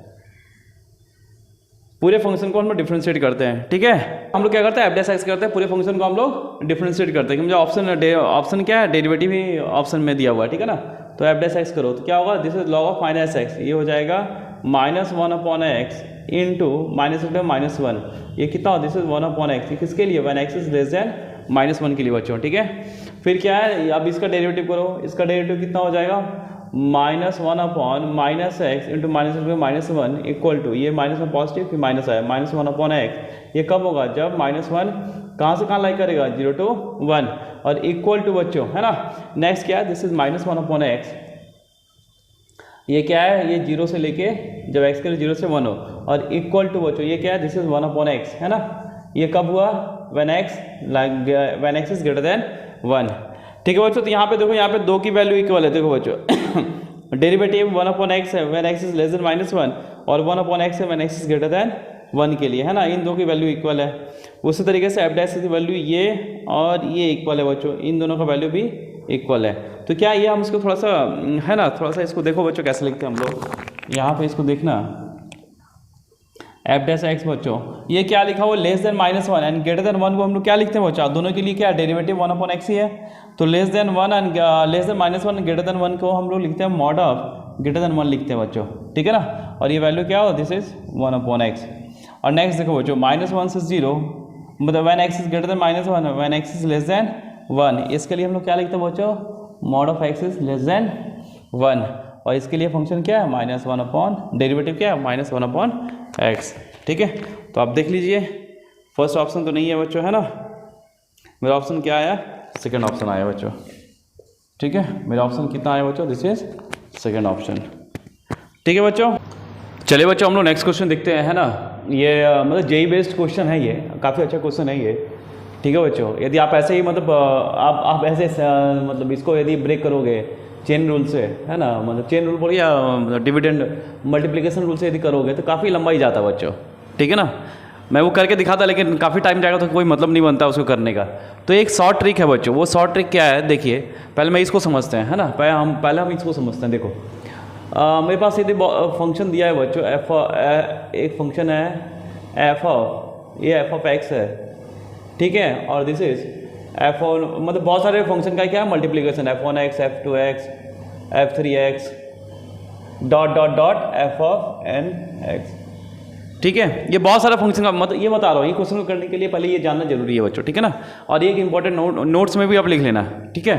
पूरे फंक्शन को हम लोग डिफरेंशिएट करते हैं। ठीक है, हम लोग क्या करते हैं, एफ डैश एक्स करते हैं, पूरे फंक्शन को हम लोग डिफरेंशिएट करते हैं, क्योंकि ऑप्शन क्या है, डेरिवेटिव ही ऑप्शन में दिया हुआ है। ठीक है ना, तो एफ डैश एक्स करो तो क्या होगा, this is log of minus x, ये हो जाएगा minus one upon x into minus minus one, ये कितना हो, this is one upon x, किसके लिए, one x is less then minus one के लिए बच्चों। ठीक है, फिर क्या है, अब इसका डेरिवेटिव करो, इसका डेरिवेटिव कितना हो जाएगा, minus one upon minus x into minus one equal to, ये माइनस वन पॉजिटिव फिर माइनस आया, माइनस वन अपॉन एक्स, ये कब होगा, जब माइनस वन कहाँ से कहाँ लाइक करेगा, जीरो टू वन, और इक्वल टू बच्चों, है ना। नेक्स्ट क्या है, this is minus one upon x, ये क्या है, ये जीरो से लेके जब एक्स के लिए जीरो से वन हो, और इक्वल टू बच्चों ये क्या है, this is one upon x, है ना। ये कब हुआ, when x is greater than one. ठीक है बच्चों, तो यहाँ पे देखो, यहाँ पे दो की वैल्यू इक्वल है, देखो बच्चों डेरिवेटिव वन अपॉन एक्स है when x is less then minus one, और वन अपॉन एक्स है when x is greater than one के लिए, है ना, इन दो की वैल्यू इक्वल है। उसी तरीके से एफ डैश की वैल्यू ये और ये इक्वल है बच्चों, इन दोनों का वैल्यू भी इक्वल है। तो क्या ये हम इसको थोड़ा सा, है ना, थोड़ा सा इसको देखो बच्चों कैसे लिखते हैं हम लोग, यहाँ पे इसको देखना, एफ डैश एक्स बच्चों, ये क्या लिखा हुआ, less than minus one and greater than one को हम लोग क्या लिखते हैं बच्चों, दोनों के लिए क्या डेरिवेटिव वन अपॉन एक्स ही है, तो less than one and less than minus one greater than one को हम लोग लिखते हैं mod of greater than one लिखते हैं बच्चों। ठीक है ना, और ये वैल्यू क्या हो, this is one upon x. और नेक्स्ट देखो बच्चों, माइनस वन से जीरो, मतलब when x is greater than minus one, when x is less then one, इसके लिए हम लोग क्या लिखते हैं बच्चों, mod of x is less then one, और इसके लिए फंक्शन क्या है, माइनस वन अपॉन, डेरिवेटिव क्या है, माइनस वन अपॉन एक्स। ठीक है, तो आप देख लीजिए, फर्स्ट ऑप्शन तो नहीं है बच्चों, है ना, मेरा ऑप्शन क्या आया, सेकंड ऑप्शन आया बच्चों। ठीक है, मेरा ऑप्शन कितना आया बच्चों, दिस इज सेकंड ऑप्शन। ठीक है बच्चों, चलिए बच्चों हम लोग नेक्स्ट क्वेश्चन देखते हैं, है ना। ये मतलब जेई बेस्ड क्वेश्चन है, ये काफ़ी अच्छा क्वेश्चन है ये। ठीक है बच्चों, यदि आप ऐसे ही मतलब आप ऐसे मतलब इसको यदि ब्रेक करोगे चेन रूल से, है ना, मतलब चेन रूल बोलिए या डिविडेंड मल्टीप्लिकेशन रूल से यदि करोगे तो काफ़ी लंबा ही जाता बच्चों। ठीक है ना, मैं वो करके दिखाता लेकिन काफ़ी टाइम जाएगा तो कोई मतलब नहीं बनता उसको करने का। तो एक शॉर्ट ट्रिक है बच्चों, वो शॉर्ट ट्रिक क्या है देखिए, पहले मैं इसको समझते हैं, है ना, पहले हम इसको समझते हैं। देखो मेरे पास यदि फंक्शन दिया है बच्चों, एक फंक्शन है एफ ऑफ, ये एफ ऑफ एक्स है, ठीक है, और दिस इज एफ ऑन, मतलब बहुत सारे फंक्शन का क्या है multiplication, f one x, f two x, f three x, dot dot dot f of n x. ठीक है, ये बहुत सारा फंक्शन का मतलब ये बता रहा हूँ, ये क्वेश्चन को करने के लिए पहले ये जानना जरूरी है बच्चों। ठीक है ना, और ये एक इंपॉर्टेंट नोट्स में भी आप लिख लेना। ठीक है,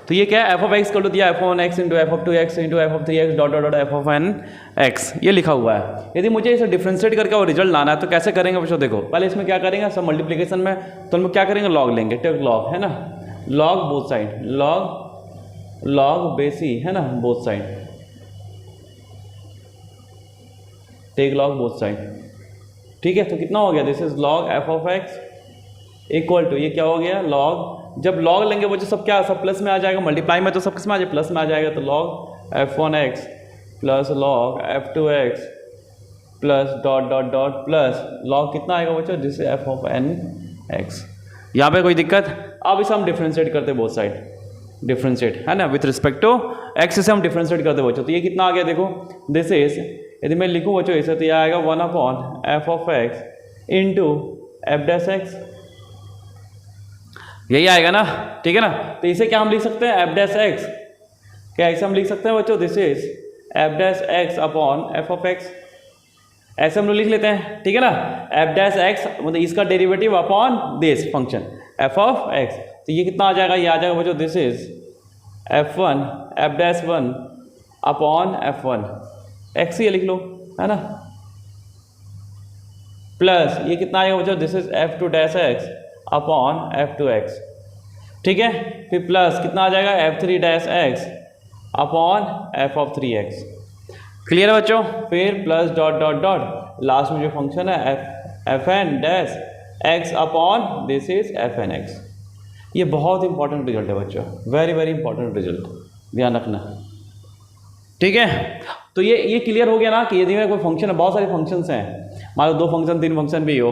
तो ये क्या है, एफ ऑफ एक्स कर लो दिया, f one x into f of two x into f of three x dot dot dot f of n x, ये लिखा हुआ है। यदि मुझे इसे डिफ्रेंशिएट करके और रिजल्ट लाना है तो कैसे करेंगे बच्चों, देखो पहले इसमें क्या करेंगे, सब मल्टीप्लिकेशन में तो हम लोग क्या करेंगे, लॉग लेंगे, टेक लॉग, है ना, log both side, log base e, है ना, both side, take log both side. ठीक है, तो कितना हो गया, this is log f of x equal to, ये क्या हो गया, लॉग, जब लॉग लेंगे बच्चों सब क्या, सब प्लस में आ जाएगा, मल्टीप्लाई में तो सब किस में आ जाएगा, प्लस में आ जाएगा, तो log f one x plus log f two x plus dot dot dot plus log कितना आएगा बच्चों, this f of n x. यहाँ पे कोई दिक्कत, अब इसे हम डिफ्रेंशिएट करते बोथ साइड, डिफ्रेंशिएट, है ना, विथ रिस्पेक्ट टू एक्स से हम डिफ्रेंशिएट करते बच्चों। तो ये कितना आ गया देखो, दिस इज, यदि मैं लिखूँ बच्चों इसे तो यह आएगा one upon f of x into f dash x यही आएगा ना, ठीक है ना। तो इसे क्या हम लिख सकते हैं, एफ डैश एक्स, क्या ऐसे हम लिख सकते हैं बच्चों, this is f dash x upon f of x, ऐसे हम लोग लिख लेते हैं, ठीक है ना। एफ डैश एक्स मतलब इसका derivative upon this function f of x, तो ये कितना आ जाएगा, ये आ जाएगा बच्चों this is f1 F dash one upon f1 x, ये लिख लो, है ना, प्लस ये कितना आएगा बच्चों, this is f2 dash x upon f2 x, ठीक है। फिर प्लस कितना आ जाएगा, f3 dash x upon f ऑफ 3x, क्लियर है बच्चों। फिर plus dot dot dot last में जो फंक्शन है f n dash x upon this is f n x. ये बहुत इंपॉर्टेंट रिजल्ट है बच्चों, वेरी वेरी इंपॉर्टेंट रिजल्ट, ध्यान रखना, ठीक है। तो ये क्लियर हो गया ना कि यदि मेरा कोई फंक्शन है, बहुत सारे फंक्शंस हैं, मान लो 2 फंक्शन 3 फंक्शन भी हो,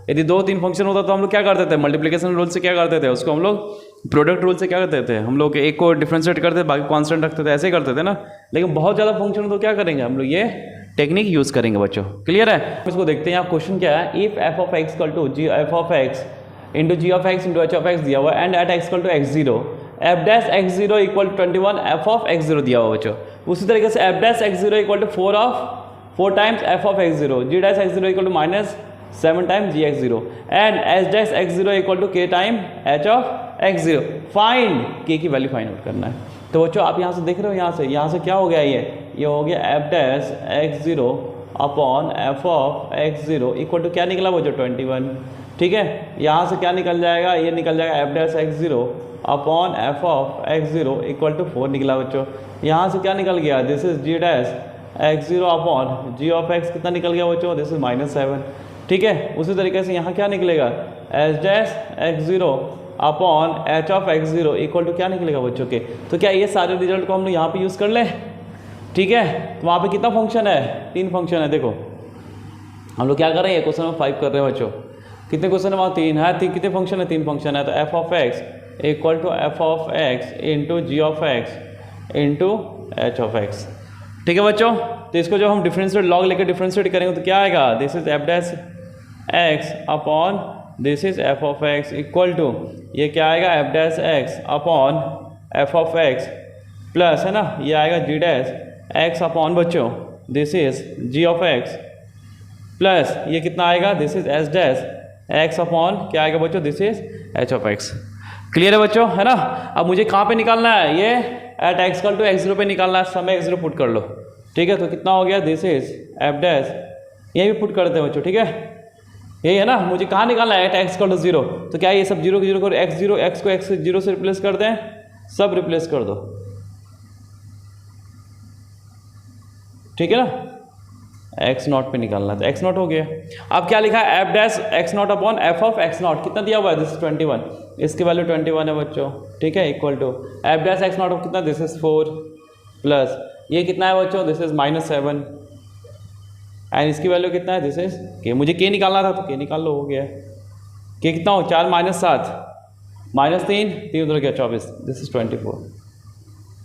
यदि 2-3 फंक्शन होता तो हम लोग क्या करते थे, मल्टीप्लिकेशन रूल से क्या करते थे, उसको हम लोग प्रोडक्ट रूल से क्या करते थे, हम लोग एक को डिफ्रेंशिएट करते थे, बाकी कांस्टेंट रखते थे, ऐसे ही करते थे ना। लेकिन बहुत ज़्यादा फंक्शन हो तो क्या करेंगे हम लोग, ये टेक्निक यूज़ करेंगे बच्चों, क्लियर है। इसको देखते हैं, यहाँ क्वेश्चन क्या है, if f of x equal to g f of x into g of x into h of x दिया हुआ and at x equal to x zero f dash x zero equal to 21 f of x zero दिया हुआ बच्चों। उसी तरीके से f dash x zero equal to 4 times f of x zero, g dash x zero equal to -7 times g x zero and h dash x zero equal to k time h of x zero. Find k की वैल्यू फाइंड आउट करना है। तो बच्चों आप यहाँ से देख रहे हो, यहाँ से क्या हो गया, ये हो गया f dash x zero upon f of x zero equal to क्या निकला बच्चों 21, ठीक है। यहाँ से क्या निकल जाएगा, ये निकल जाएगा f dash x zero upon f of x zero equal to 4 निकला बच्चों। यहाँ से क्या निकल गया, this is g dash x zero upon g of x कितना निकल गया बच्चों, दिस इज -7, ठीक है। उसी तरीके से यहाँ क्या निकलेगा, h dash x zero upon h of x zero equal to क्या निकलेगा बच्चों के। तो क्या ये सारे रिजल्ट को हम लोग यहाँ पे यूज़ कर लें, ठीक है। तो वहाँ पे कितना फंक्शन है, 3 फंक्शन है। देखो हम लोग क्या कर रहे हैं, क्वेश्चन नंबर 5 कर रहे हैं बच्चों। कितने क्वेश्चन है वहाँ, 3 है, कितने फंक्शन है, 3 फंक्शन है। तो f of x equal to f of x into g of x into h of x, ठीक है बच्चों। तो इसको जब हम डिफरेंशिएट लॉग लेकर डिफरेंशिएट करेंगे तो क्या आएगा, this is f dash x upon this is f of x equal to ये क्या आएगा, f dash x upon f of x plus, है ना, ये आएगा जी डैश एक्स अपॉन बच्चों this is g of x plus ये कितना आएगा, this is h dash x upon क्या आएगा बच्चों, this is h of x. Clear है बच्चों, है ना। अब मुझे कहाँ पे निकालना है, ये at x equal to x zero पे निकालना है, समय एक्स जीरो पुट कर लो, ठीक है। तो कितना हो गया, दिस इज एफ डैश, ये भी पुट करते हैं बच्चों, ठीक है। यही है ना, मुझे कहाँ निकालना है, at x equal to zero. तो क्या ये सब जीरो को जीरो करो, एक्स को एक्स जीरो से रिप्लेस कर दें, सब रिप्लेस कर दो, ठीक है ना। एक्स नॉट पे निकालना है, तो एक्स नॉट हो गया। अब क्या लिखा है, F dash x not upon f of x naught, कितना दिया हुआ है, दिस इज 21, इसकी वैल्यू 21 है बच्चों, ठीक है। Equal to f dash x naught कितना, दिस इज 4 प्लस ये कितना है बच्चों, दिस इज -7 एंड इसकी वैल्यू कितना है, दिस इज के। मुझे के निकालना था तो के निकाल लो, हो गया। के कितना हो, 4 -7 -3 उधर गया 24, दिस इज 24।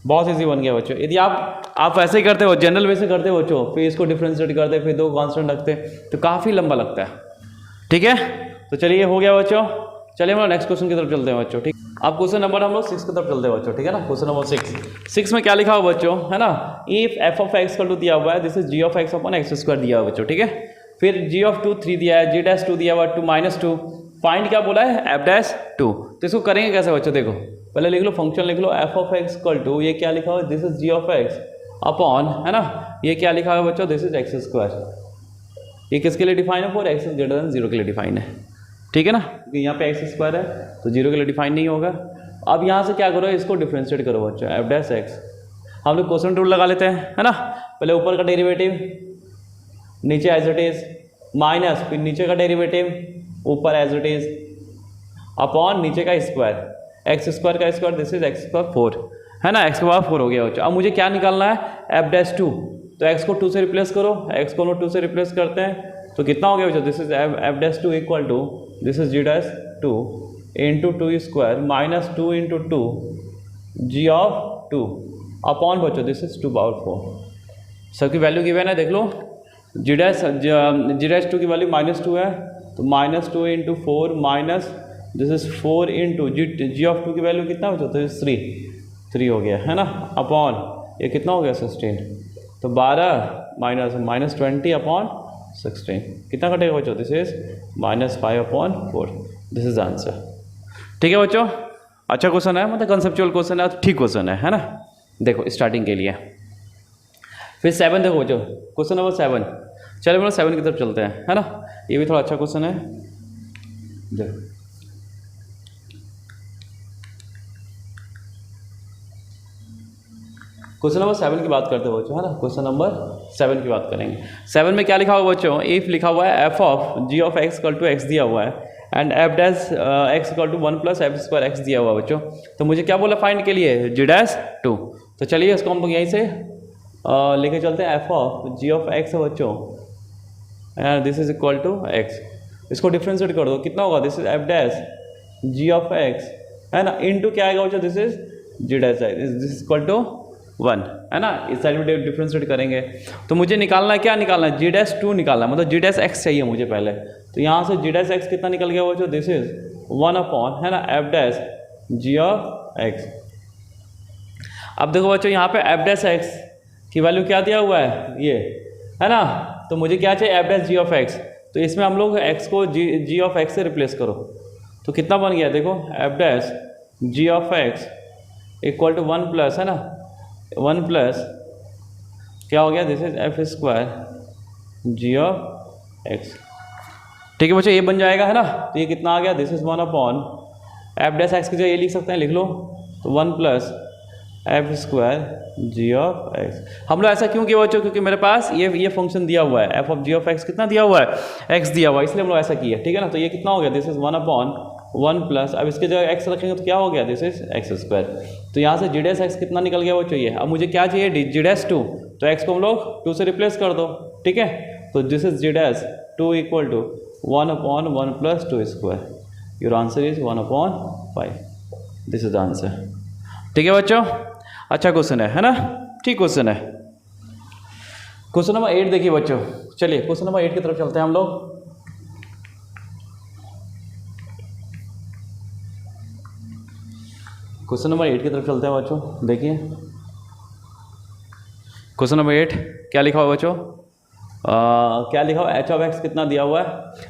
बहुत ईजी बन गया बच्चों। यदि आप ऐसे ही करते हो, जनरल वे से करते हो बच्चों, फिर इसको डिफ्रेंशिएट करते, फिर 2 कांस्टेंट रखते, तो काफ़ी लंबा लगता है, ठीक है। तो चलिए हो गया बच्चों, चलिए हम लोग नेक्स्ट क्वेश्चन की तरफ चलते हैं बच्चों, ठीक। अब क्वेश्चन नंबर हम लोग 6 की तरफ चलते हैं बच्चों, ठीक है ना। क्वेश्चन नंबर 6 में क्या लिखा हुआ बच्चों, है ना, if f of x equal to दिया हुआ है, this is g of x upon x square दिया हुआ बच्चों, ठीक है। फिर जी ऑफ 2 3 दिया है, जी डैश 2 दिया हुआ 2 -2, फाइंड क्या बोला है, एफ डैश 2। तो इसको करेंगे कैसे बच्चों, देखो पहले लिख लो, फंक्शन लिख लो, f of x equal to ये क्या लिखा हुआ है, this is g of x upon, है ना, ये क्या लिखा हुआ है बच्चों, दिस इज एक्स स्क्वायर। ये किसके लिए डिफाइन है, फॉर एक्स ग्रेटर देन 0 के लिए डिफाइन है, ठीक है ना, क्योंकि यहाँ पे एक्स स्क्वायर है तो 0 के लिए डिफाइन नहीं होगा। अब यहाँ से क्या करो, इसको डिफ्रेंशिएट करो बच्चों, एफ डैश एक्स। हम लोग क्वेश्चन रूल लगा लेते हैं, है ना। पहले ऊपर का डेरिवेटिव, नीचे एज इट इज, माइनस फिर नीचे का डेरिवेटिव, ऊपर एज इट इज, अपॉन नीचे का स्क्वायर, एक्स स्क्वायर का square, this is x square 4, है ना, एक्स के बाद 4 हो गया बच्चों। अब मुझे क्या निकालना है, एफ डैश 2। तो एक्स को 2 से रिप्लेस करो, एक्स को 2 से रिप्लेस करते हैं, तो कितना हो गया बच्चों, this is f dash 2 equal to this is g dash 2 into 2 square -2 into 2 g of 2 upon बच्चों दिस इज 2/4। सबकी वैल्यू गिवन है, देख लो, जी डैश 2 की वैल्यू -2 है, तो -2 into 4 this is 4 into g of 2 की वैल्यू कितना बचा, तो 3 हो गया है ना, अपॉन ये कितना हो गया 16, तो 12 माइनस 20 अपॉन 16 कितना कटेगा बच्चों, this is -5/4, this is answer. ठीक है बच्चों, अच्छा क्वेश्चन है, मतलब कंसेप्चुअल क्वेश्चन है, ठीक क्वेश्चन है ना। देखो स्टार्टिंग के लिए फिर 7 देखो बच्चों, क्वेश्चन नंबर 7। चलो हम लोग 7 की तरफ चलते हैं, है ना, ये भी थोड़ा अच्छा क्वेश्चन है। देखो क्वेश्चन नंबर 7 की बात करते हैं बच्चों, है ना, क्वेश्चन नंबर 7 की बात करेंगे। 7 में क्या लिखा हुआ बच्चों, इफ लिखा हुआ है f of g of x equal to x दिया हुआ है and f dash x equal to 1 + f square x दिया हुआ है बच्चों। तो मुझे क्या बोला फाइंड के लिए, जी डैश 2। तो चलिए इसको हम लोग यहीं से लेके चलते हैं, f of g of x है बच्चों and this is equal to x, इसको डिफ्रेंशिएट कर दो, कितना होगा, this is f dash g of x, है ना, इनटू क्या आएगा बच्चों, this is g dash x, this is equal to 1, है ना, इस साइड में डिफ्रेंशिएट करेंगे। तो मुझे निकालना है, क्या निकालना है, जी डैश 2 निकालना है, मतलब जी डैश एक्स चाहिए मुझे पहले। तो यहाँ से जी डैश एक्स कितना निकल गया बच्चों, दिस इज 1 अपॉन, है ना, f dash g of x. अब देखो बच्चों यहाँ पे एफ डैश एक्स की वैल्यू क्या दिया हुआ है, ये है ना, तो मुझे क्या चाहिए, f dash g of x. तो इसमें हम लोग एक्स को जी ऑफ एक्स से रिप्लेस करो, तो कितना बन गया, देखो f dash g of x equal to 1 plus, है ना, 1 प्लस क्या हो गया, this is f square g of x. ठीक है बच्चों, ये बन जाएगा, है ना, तो ये कितना आ गया, this is 1 upon F dash x की जगह ये लिख सकते हैं, लिख लो, तो 1 plus f square g of x. हम लोग ऐसा क्यों किया बच्चों, क्योंकि मेरे पास ये फंक्शन दिया हुआ है, f of g of x कितना दिया हुआ है, एक्स दिया हुआ है, इसलिए हम लोग ऐसा किया, ठीक है ना। तो ये कितना हो गया, दिस इज 1 अपॉन 1 प्लस, अब इसके जगह एक्स रखेंगे तो क्या हो गया, दिस इज एक्स स्क्वायर। तो यहाँ से जी डैश एक्स कितना निकल गया वो चाहिए, अब मुझे क्या चाहिए, जी डैश 2, तो एक्स को हम लोग 2 से रिप्लेस कर दो, ठीक है। तो this is g dash 2 equal to 1 upon 1 plus 2 square, your answer is 1 upon 5, this is answer. ठीक है बच्चों, अच्छा क्वेश्चन है ना, ठीक क्वेश्चन है। क्वेश्चन नंबर 8 देखिए बच्चों, चलिए क्वेश्चन नंबर 8 की तरफ चलते हैं हम लोग। क्वेश्चन नंबर 8 की तरफ चलते हैं बच्चों, देखिए क्वेश्चन नंबर 8 क्या लिखा हुआ बच्चों, क्या लिखा हुआ, एच ऑफ एक्स कितना दिया हुआ है।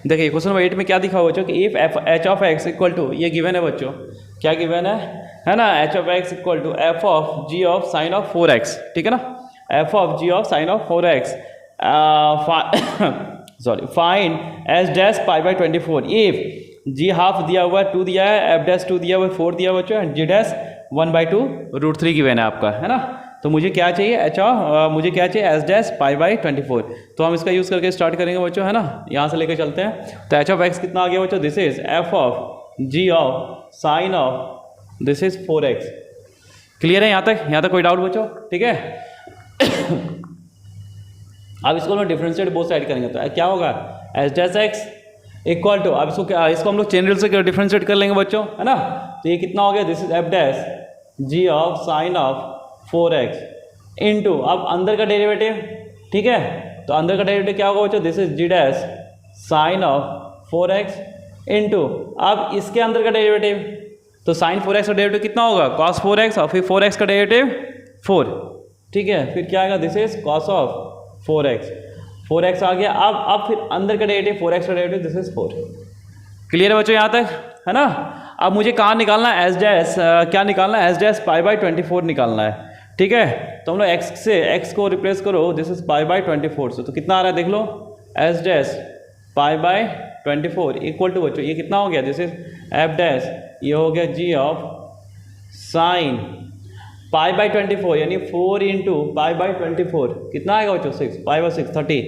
देखिए क्वेश्चन नंबर 8 में क्या दिखा हुआ बच्चों कि if f h of x equal to, ये गिवन है बच्चों, क्या गिवन है ना, h of x equal to f of g of sine of 4x, ठीक है ना, f of g of sine of 4x, sorry find h dash pi by 24 if g half दिया हुआ है 2 दिया है, एफ डैश 2 दिया हुआ है, 4 दिया हुआ बच्चों, जी डैश 1/2 √3 गिवन है आपका, है ना। तो मुझे क्या चाहिए, मुझे क्या चाहिए, एच डैश पाई बाई 24। तो हम इसका यूज़ करके स्टार्ट करेंगे बच्चों, है ना, यहाँ से लेकर चलते हैं। तो एच ऑफ एक्स कितना आ गया बच्चों, this is f of g of sine of, this is 4x। Clear है यहाँ तक कोई डाउट बच्चों, ठीक है। अब इसको हम डिफरेंशिएट बोथ साइड करेंगे, तो क्या होगा, h dash x equal to, अब इसको हम लोग चेन रूल से डिफरेंशिएट कर लेंगे बच्चों, है ना। तो ये कितना हो गया, this is f dash g of sine of 4x into, अब अंदर का डेरिवेटिव, ठीक है, तो अंदर का डेरिवेटिव क्या होगा बच्चों, this is g dash sine of 4x into, अब इसके अंदर का डेरिवेटिव, तो साइन 4x का डेरिवेटिव कितना होगा, cos 4x, और फिर 4x का डेरिवेटिव 4, ठीक है, फिर क्या आएगा, this is cos of 4x आ गया। अब फिर अंदर का डेरिवेटिव 4x का डेरिवेटिव, दिस इज 4। क्लियर है बच्चों यहाँ तक, है ना। अब मुझे कहाँ निकालना है, एच डैश क्या निकालना है, एच डैश पाई बाई 24 निकालना है, ठीक है। तो हम लोग एक्स से एक्स को रिप्लेस करो, दिस इज पाई बाई 24 से, तो कितना आ रहा है देख लो, h dash pi by 24 equal to बच्चों ये कितना हो गया, दिस इज एफ डैश, ये हो गया g of sine pi by 24 यानी 4 इंटू पाई बाई 24 कितना आएगा बच्चों, 6 पाई बाई 6 30,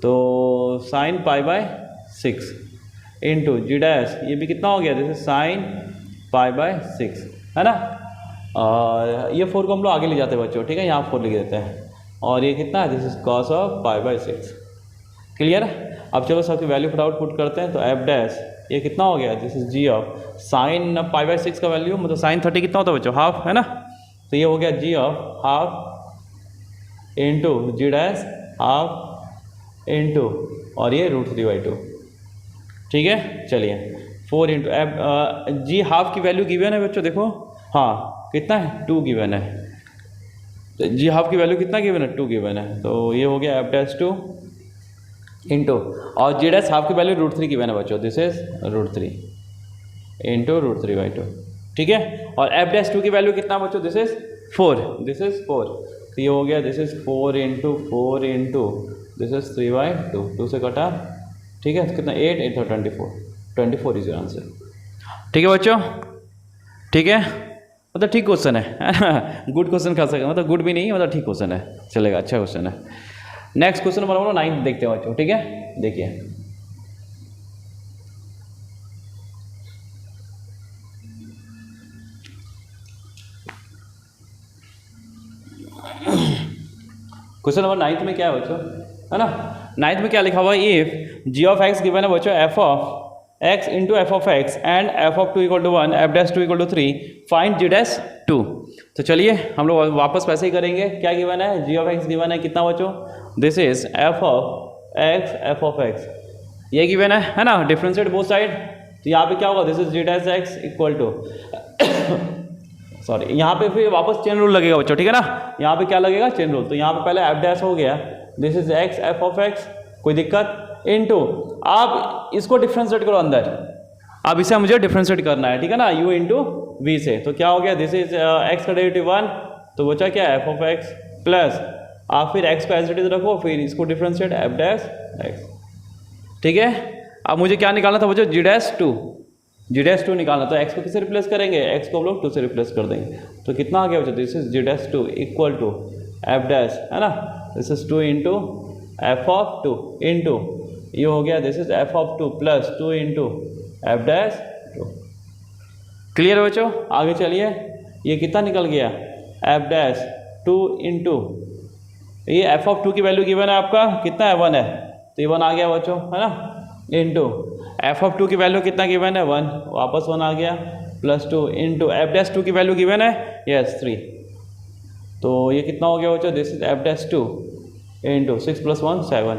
तो sine pi by 6 into g dash, ये भी कितना हो गया, जैसे साइन पाई बाई 6, है ना। और ये 4 को हम लोग आगे ले जाते हैं बच्चों, ठीक है, यहाँ 4 लिख देते हैं, और ये कितना है, this is cos of pi by 6। Clear. अब चलो सबकी वैल्यू फटाफट पुट करते हैं, तो एफ डैश ये कितना हो गया, this is g of sine pi by 6 का वैल्यू मतलब साइन 30 कितना होता है बच्चों, हाफ, है ना। तो ये हो गया g of half into g dash half into और ये √3/2, ठीक है। चलिए 4 इंटू एफ जी हाफ की वैल्यू गिवन है बच्चों, देखो हाँ कितना है 2 गिवन है, तो जी हाफ की वैल्यू कितना गिवन है 2 गिवन है, तो ये हो गया एफ डैश 2 इंटू और जी डैश हाफ की वैल्यू √3 गिवन है बच्चों, दिस इज √3 इंटू √3/2, ठीक है। और एफ डैश 2 की वैल्यू कितना बच्चों, दिस इज 4, दिस इज 4, तो ये हो गया this is 4 into this is 3/2, 2 से कटा, ठीक है, तो कितना 8 और 24 इज योर आंसर, ठीक है बच्चों, ठीक है, मतलब ठीक क्वेश्चन है गुड क्वेश्चन खा सकते, मतलब गुड भी नहीं मतलब ठीक क्वेश्चन है, चलेगा, अच्छा क्वेश्चन है। नेक्स्ट क्वेश्चन नंबर 9 देखते हैं बच्चों, ठीक है, देखिए क्वेश्चन नंबर 9 में क्या है बच्चों, है ना, 9 में क्या लिखा हुआ है, if g of x given है बच्चों f of x into f of x and f of 2 equal to 1, f dash 2 equal to 3, find g dash 2। तो चलिए हम लोग वापस वैसे ही करेंगे, क्या गिवन है, जी ऑफ एक्स गिवन है कितना बच्चों, this is f of x, ये गिवन है ना, डिफरेंशिएट बोथ साइड, तो यहाँ पे क्या होगा, this is g dash x equal to sorry, यहाँ पे फिर वापस चेन रूल लगेगा बच्चों, ठीक है ना, यहाँ पे क्या लगेगा, चेन रूल, तो यहाँ पे पहले एफ डैश हो गया, this is x F of x, कोई दिक्कत, इनटू आप इसको डिफ्रेंशिएट करो अंदर, अब इसे मुझे डिफ्रेंशिएट करना है, ठीक है ना, u इंटू वी से, तो क्या हो गया, दिस इज x का डेरिवेटिव 1, तो बचा क्या एफ ऑफ एक्स प्लस आप फिर x को एज इट इज रखो, फिर इसको डिफ्रेंशिएट एफ डैश एक्स, ठीक है। अब मुझे क्या निकालना था बच्चों, जी डैश 2 निकालना, तो x को किससे रिप्लेस करेंगे, x को हम लोग 2 से रिप्लेस कर देंगे, तो कितना आ गया बच्चों, this is g dash 2 equal to f dash, है ना, this is 2 into f of 2 into ये हो गया, this is f of 2 plus 2 into f dash 2, clear है बच्चों, आगे चलिए, ये कितना निकल गया, एफ डैश 2 इंटू ये एफ ऑफ 2 की वैल्यू गिवन है आपका कितना है, 1 है, तो ये 1 आ गया बच्चों, है ना, इंटू एफ ऑफ 2 की वैल्यू कितना गिवन है 1, वापस 1 आ गया, प्लस 2 इंटू एफ डैश 2 की वैल्यू गिवन है यस 3, तो ये कितना हो गया बच्चों, this is f dash 2 into 6 + 1 7,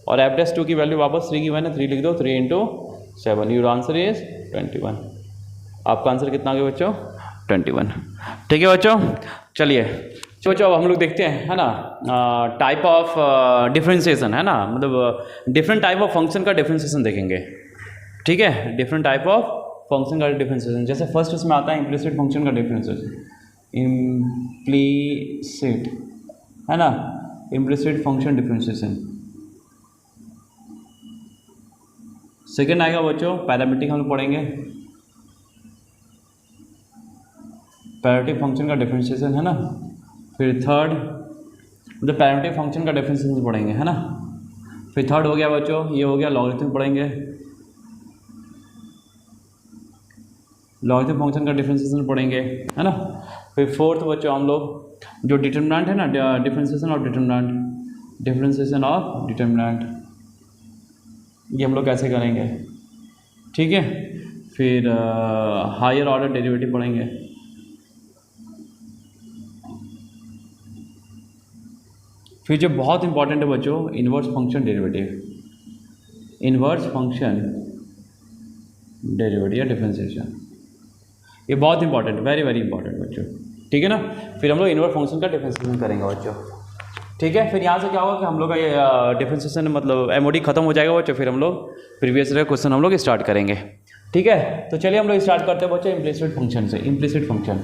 और एफ डैश 2 की वैल्यू वापस 3 गिवन है, 3 लिख दो, 3 इंटू 7, योर आंसर इज 21, आपका आंसर कितना आ गया बच्चों, 21, ठीक है बच्चों। चलिए बच्चों अब हम लोग देखते हैं, है ना, टाइप ऑफ डिफ्रेंशिएशन, है ना, मतलब डिफरेंट टाइप ऑफ फंक्शन का डिफ्रेंशिएशन देखेंगे, ठीक है, डिफरेंट टाइप ऑफ फंक्शन का डिफ्रेंशिएशन, जैसे फर्स्ट इसमें आता है इम्प्लिसिट फंक्शन का डिफ्रेंशिएशन, इम्प्लीसिट, है ना, इम्प्लिसिट फंक्शन डिफ्रेंशिएशन। सेकेंड आएगा बच्चों पैरामीट्रिक, हम लोग पढ़ेंगे पैरामीट्रिक फंक्शन का डिफरेंशिएशन, है ना, फिर थर्ड मतलब पैरामीट्रिक फंक्शन का डिफरेंशिएशन पढ़ेंगे, है ना, फिर थर्ड हो गया बच्चों, ये हो गया लॉगरिथम पढ़ेंगे, लॉगरिथम फंक्शन का डिफरेंशिएशन पढ़ेंगे, है ना, फिर फोर्थ बच्चों हम लोग जो डिटरमिनेंट है ना, differentiation of determinant, differentiation of determinant, ये हम लोग कैसे करेंगे, ठीक है, फिर हायर ऑर्डर डेरिवेटिव पढ़ेंगे, फिर जो बहुत इंपॉर्टेंट है बच्चों inverse function derivative, inverse function derivative या डिफरेंशिएशन, ये बहुत इंपॉर्टेंट, वेरी वेरी इंपॉर्टेंट बच्चों, ठीक है ना, फिर हम लोग इन्वर्स फंक्शन का डिफरेंशिएशन करेंगे बच्चों, ठीक है। फिर यहाँ से क्या होगा कि हम लोग का ये डिफरेंशिएशन मतलब एमओडी खत्म हो जाएगा बच्चों, फिर हम लोग प्रीवियस ईयर क्वेश्चन हम लोग स्टार्ट करेंगे, ठीक है। तो चलिए हम लोग स्टार्ट करते हैं बच्चों इम्प्लिसिट फंक्शन से, इम्प्लिसिट फंक्शन,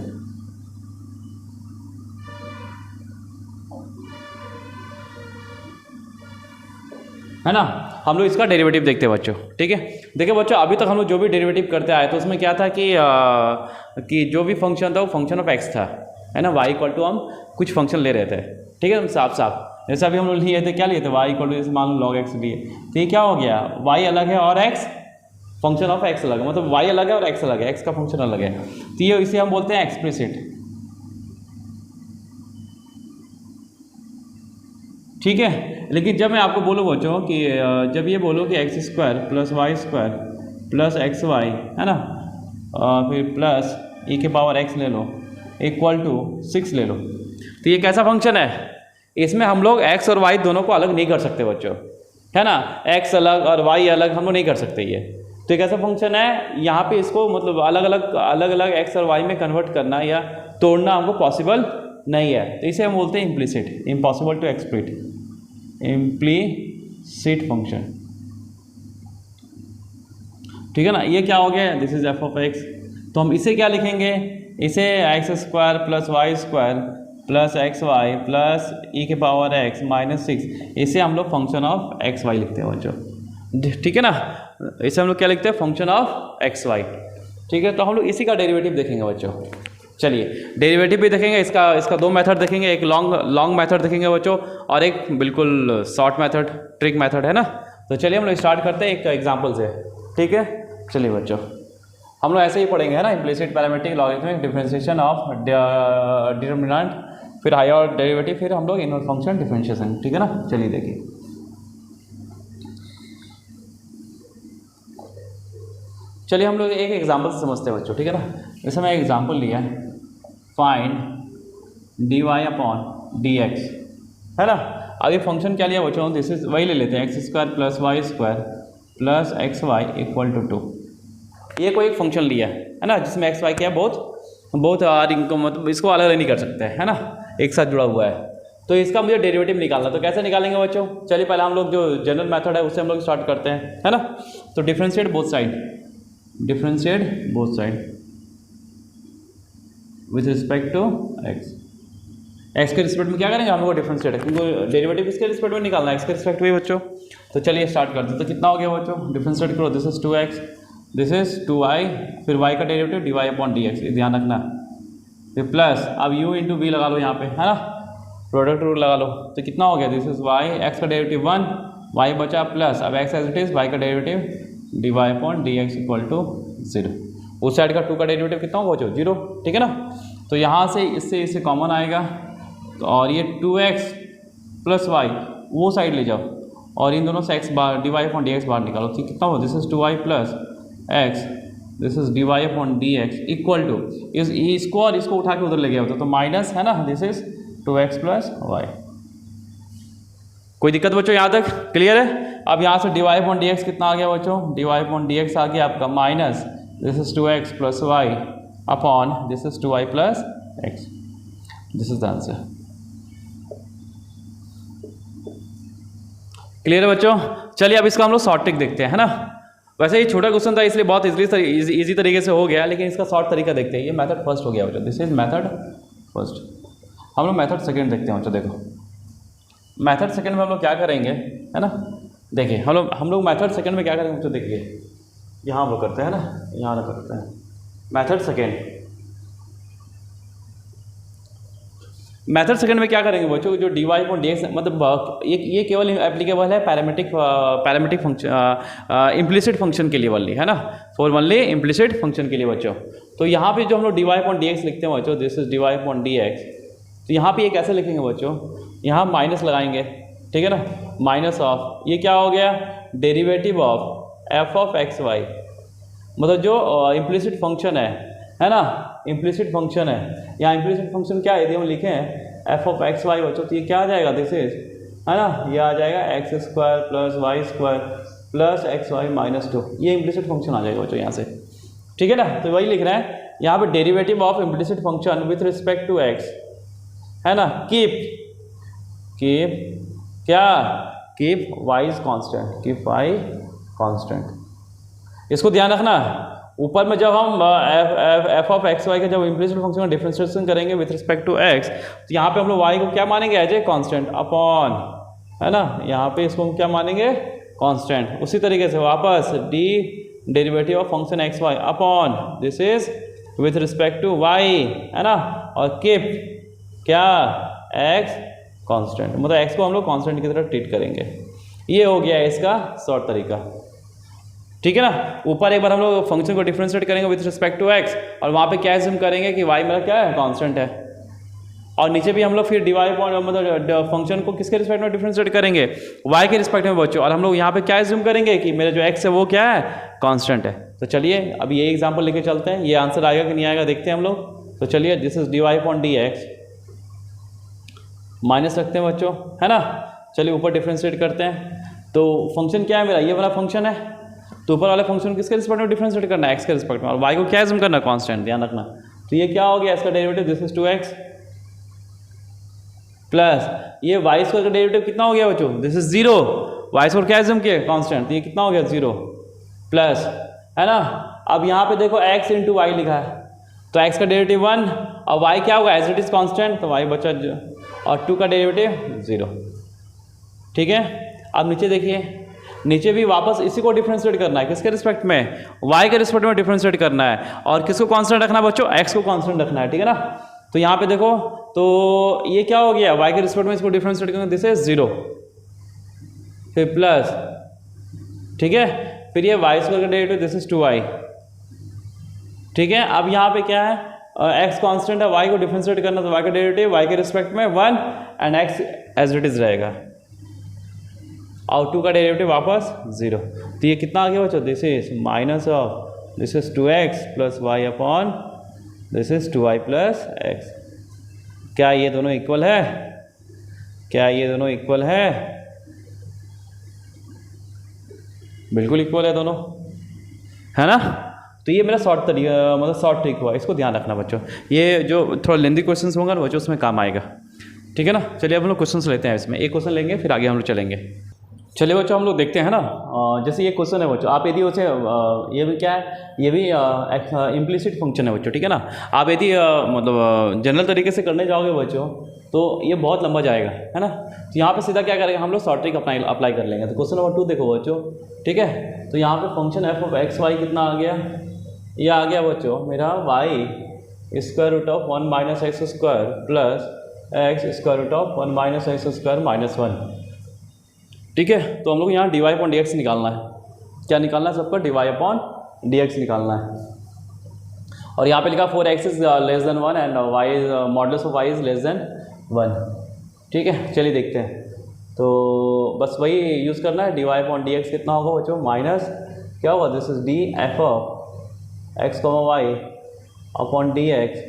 है ना, हम लोग इसका डेरिवेटिव देखते हैं बच्चों, ठीक है। देखिए बच्चों अभी तक हम लोग जो भी डेरिवेटिव करते आए तो उसमें क्या था कि जो भी फंक्शन था वो फंक्शन ऑफ एक्स था, है ना, वाई इक्वल टू हम कुछ फंक्शन ले रहे थे, ठीक है, साफ साफ जैसे अभी हम लोग लिए थे, क्या लिए थे, वाई इक्वल टू जैसे मान लो लॉग एक्स लिए, तो ये क्या हो गया, वाई अलग है और एक्स फंक्शन ऑफ एक्स अलग है, मतलब वाई अलग है और एक्स अलग है, एक्स का फंक्शन अलग है, तो ये इसे हम बोलते हैं एक्सप्लिसिट, ठीक है। लेकिन जब मैं आपको बोलूँ बच्चों कि जब ये बोलो कि x square plus y square plus x y, है ना, फिर प्लस ई के पावर एक्स ले लो इक्वल टू 6 ले लो, तो ये कैसा फंक्शन है, इसमें हम लोग एक्स और वाई दोनों को अलग नहीं कर सकते बच्चों, है ना, एक्स अलग और वाई अलग हम लोग नहीं कर सकते ये, तो एक ऐसा फंक्शन है, यहाँ पे इसको मतलब अलग अलग एक्स और वाई में कन्वर्ट करना या तोड़ना हमको पॉसिबल नहीं है, तो इसे हम बोलते हैं implicit, impossible to explicit, implicit function. ठीक है ना, ये क्या हो गया, this is f of x. तो हम इसे क्या लिखेंगे, इसे x square plus y square plus x y plus e के पावर एक्स माइनस 6, इसे हम लोग फंक्शन ऑफ एक्स वाई लिखते हैं बच्चों। ठीक है ना, इसे हम लोग क्या लिखते हैं, फंक्शन ऑफ एक्स वाई। ठीक है, तो हम लोग इसी का डेरिवेटिव देखेंगे बच्चों। चलिए डेरिवेटिव भी देखेंगे, इसका दो मेथड देखेंगे, एक लॉन्ग मेथड देखेंगे बच्चों और एक बिल्कुल शॉर्ट मेथड, ट्रिक मेथड है ना। तो चलिए हम लोग स्टार्ट करते हैं एक एग्जाम्पल से। ठीक है, चलिए बच्चों हम लोग ऐसे ही पढ़ेंगे है ना, implicit parametric logarithmic differentiation of determinant, फिर हायर डेरिवेटिव, फिर हम लोग इनवर्स फंक्शन डिफरेंशिएशन। ठीक है ना, चलिए देखिए। चलिए हम लोग एक एग्जाम्पल से समझते हैं बच्चों। ठीक है ना, जैसे मैं एग्जाम्पल लिया है, find d y upon d x, है ना। आगे फंक्शन क्या लिया बच्चों, दिस इज वही ले लेते हैं, x square plus y square plus x y equal to 2। ये कोई एक फंक्शन लिया है ना, जिसमें एक्स वाई क्या है, बहुत इनको मतलब इसको अलग अलग नहीं कर सकते है ना, एक साथ जुड़ा हुआ है। तो इसका मुझे डेरिवेटिव निकालना, तो कैसे निकालेंगे बच्चों, चलिए पहले हम लोग जो जनरल मेथड है उससे हम लोग स्टार्ट करते हैं, है ना। तो differentiate both side, differentiate both side with respect to x. X के रिस्पेक्ट में क्या करेंगे, हम लोग डिफरेंशिएट, क्योंकि डेरिवेटिव इसके रिस्पेक्ट में निकालना है, एक्स के रिस्पेक्ट में बच्चों। तो चलिए स्टार्ट करते हैं। तो कितना हो गया बच्चों, डिफरेंशिएट करो, this is 2x, this is 2y, फिर y का derivative d y upon d x, ध्यान रखना। फिर प्लस, अब u इंटू वी लगा लो यहाँ पे, है ना, प्रोडक्ट रूल लगा लो। तो कितना हो गया, दिस इज y, x का डेरिवेटिव 1, y बचा प्लस, अब x as it is, y का derivative d y upon d x equal to 0। उस साइड का 2 का डेरिवेटिव कितना होगा बच्चों, 0। ठीक है ना, तो यहाँ से इससे कॉमन आएगा, तो और ये 2x प्लस वाई वो साइड ले जाओ, और इन दोनों से x बार d y upon d x बाहर निकालो। तो कितना होगा, this is 2y plus x, this is d y upon d x equal to, इसको और इसको उठा के उधर ले गया होता तो माइनस, है ना, this is 2x plus Y. कोई दिक्कत बच्चों यहाँ तक क्लियर है। अब यहाँ से d y upon d x कितना आ गया बच्चों, d y upon d x आ गया आपका minus, this is 2x plus y upon this is 2y plus x, this is the answer. Clear है बच्चों। चलिए अब इसका हम लोग शॉर्ट ट्रिक देखते हैं, है ना। वैसे ये छोटा क्वेश्चन था इसलिए बहुत इजी तरीके से हो गया, लेकिन इसका शॉर्ट तरीका देखते हैं। ये मेथड फर्स्ट हो गया बच्चों, दिस इज मेथड फर्स्ट। हम लोग मेथड सेकंड देखते हैं बच्चों। देखो मेथड सेकंड में हम लोग क्या करेंगे, है ना, देखिए हम लोग मेथड सेकंड में क्या करेंगे बच्चों, देखिए यहाँ हम लोग करते हैं ना, यहाँ लोग करते हैं मेथड सेकंड। मेथड सेकंड में क्या करेंगे बच्चों, जो d y upon d x, मतलब ये केवल एप्लीकेबल है पैरामीट्रिक फंक्शन, इम्प्लिसिट फंक्शन के लिए वाली, है ना, फॉर ओनली इम्प्लिसिट फंक्शन के लिए बच्चों। तो यहाँ पे जो हम लोग d y upon d x लिखते हैं बच्चों, this is d y upon d x, तो यहाँ पे ये कैसे लिखेंगे बच्चों, यहाँ माइनस लगाएंगे। ठीक है ना, माइनस ऑफ, ये क्या हो गया, derivative of f of x y, मतलब जो इम्प्लिसिट फंक्शन है ना, इम्प्लिसिट फंक्शन है। यहाँ इम्प्लिसिट फंक्शन क्या है, यदि हम लिखें एफ ऑफ एक्स वाई बच्चों, तो ये क्या आ जाएगा, दिस इज, है ना, ये आ जाएगा x square plus y square plus x y minus 2, ये इम्प्लिसिट फंक्शन आ जाएगा बच्चों यहाँ से। ठीक है ना, तो वही लिख रहे हैं यहाँ पे, derivative of implicit function with respect to x, है ना, keep y is constant, keep y constant. इसको ध्यान रखना, ऊपर में जब हम एफ ऑफ एक्स वाई का जब इम्प्लिसिट फंक्शन का डिफरेंशिएशन करेंगे विथ रिस्पेक्ट टू एक्स, तो यहाँ पे हम लोग वाई को क्या मानेंगे, एज ए कांस्टेंट अपॉन, है ना, यहाँ पे इसको हम क्या मानेंगे, कांस्टेंट। उसी तरीके से वापस d derivative of function x y upon this is with respect to y, है ना, और कीप क्या, एक्स कांस्टेंट, मतलब एक्स को हम लोग कांस्टेंट की तरह ट्रीट करेंगे। ये हो गया इसका शॉर्ट तरीका। ठीक है ना, ऊपर एक बार हम लोग फंक्शन को डिफरेंशिएट करेंगे विथ रिस्पेक्ट टू एक्स, और वहाँ पे क्या एज्यूम करेंगे कि वाई मेरा क्या है, कांस्टेंट है, और नीचे भी हम लोग फिर डिवाई पॉइंट मतलब फंक्शन को किसके रिस्पेक्ट में डिफरेंशिएट करेंगे, वाई के रिस्पेक्ट में बच्चों, और हम लोग यहाँ पे क्या एज्यूम करेंगे कि मेरा जो एक्स है वो क्या है, कांस्टेंट है। तो चलिए अब ये एग्जाम्पल लेके चलते हैं, ये आंसर आएगा कि नहीं आएगा देखते हैं हम लोग। तो चलिए this is d y point d x, minus रखते हैं बच्चों, है ना। चलिए ऊपर डिफरेंशिएट करते हैं, तो फंक्शन क्या है मेरा, ये वाला फंक्शन है, तो ऊपर वाले फंक्शन किसके रिस्पेक्ट में डिफरेंशिएट करना है, एक्स के रिस्पेक्ट में, और वाई को क्या एज्यूम करना है, कांस्टेंट, ध्यान रखना। तो ये क्या हो गया इसका derivative, this is 2x plus ये वाई स्क्वायर का डेरिवेटिव कितना हो गया बच्चों, दिस इज 0, वाई स्क्वायर क्या एज्यूम किया, कांस्टेंट, तो ये कितना हो गया 0 प्लस, है ना। अब यहाँ पे देखो x इंटू वाई लिखा है, तो x का डेरिवेटिव 1 और y क्या होगा, एज इट इज कांस्टेंट, तो y बचा और 2 का डेरिवेटिव 0, ठीक है। अब नीचे देखिए, नीचे भी वापस इसी को डिफरेंशिएट करना है, किसके रिस्पेक्ट में, y के रिस्पेक्ट में डिफरेंशिएट करना है, और किसको कांस्टेंट रखना है बच्चों, x को कांस्टेंट रखना है, ठीक है ना। तो यहाँ पे देखो, तो ये क्या हो गया, y के रिस्पेक्ट में इसको डिफरेंशिएट करना, दिस इज 0, फिर प्लस, ठीक है, फिर ये y स्क्वायर का डेरिवेटिव दिस इज 2y, ठीक है। अब यहाँ पे क्या है, x कांस्टेंट है, y को डिफरेंशिएट करना, तो y का डेरिवेटिव y के रिस्पेक्ट में 1 and x as it is रहेगा, और 2 का डेरिवेटिव वापस 0। तो ये कितना आ गया बच्चों, this is minus of this is 2x plus y upon this is 2y plus x। क्या ये दोनों इक्वल है, क्या ये दोनों इक्वल है, बिल्कुल इक्वल है दोनों, है ना। तो ये मेरा शॉर्ट तरीका, मतलब शॉर्ट ट्रिक हुआ, इसको ध्यान रखना बच्चों, ये जो थोड़ा लेंदी क्वेश्चंस होंगे ना बच्चों उसमें काम आएगा, ठीक है ना। चलिए अब हम लोग क्वेश्चंस लेते हैं, इसमें एक क्वेश्चन लेंगे फिर आगे हम लोग चलेंगे। चलिए बच्चों हम लोग देखते हैं ना, जैसे ये क्वेश्चन है बच्चों, आप यदि उसे ये भी क्या है, ये भी इम्प्लिसिट फंक्शन है बच्चों, ठीक है ना। आप यदि मतलब जनरल तरीके से करने जाओगे बच्चों तो ये बहुत लंबा जाएगा, है ना। तो यहाँ पे सीधा क्या करेंगे हम लोग, शॉर्ट ट्रिक अप्लाई कर लेंगे। तो क्वेश्चन नंबर 2 देखो बच्चों, ठीक है। तो यहाँ पे function f of x y कितना आ गया, ये आ गया बच्चों मेरा y square root of 1 minus x square plus x square root of 1 minus x square minus 1, ठीक है। तो हम लोग यहाँ d y upon d x निकालना है, क्या निकालना है सबका, d y upon d x निकालना है। और यहाँ पे लिखा 4x is less than 1 and Y modulus of y is less than 1, ठीक है। चलिए देखते हैं, तो बस वही यूज़ करना है, d y upon d x कितना होगा बच्चों, माइनस क्या होगा, this is d f of x comma y upon d x,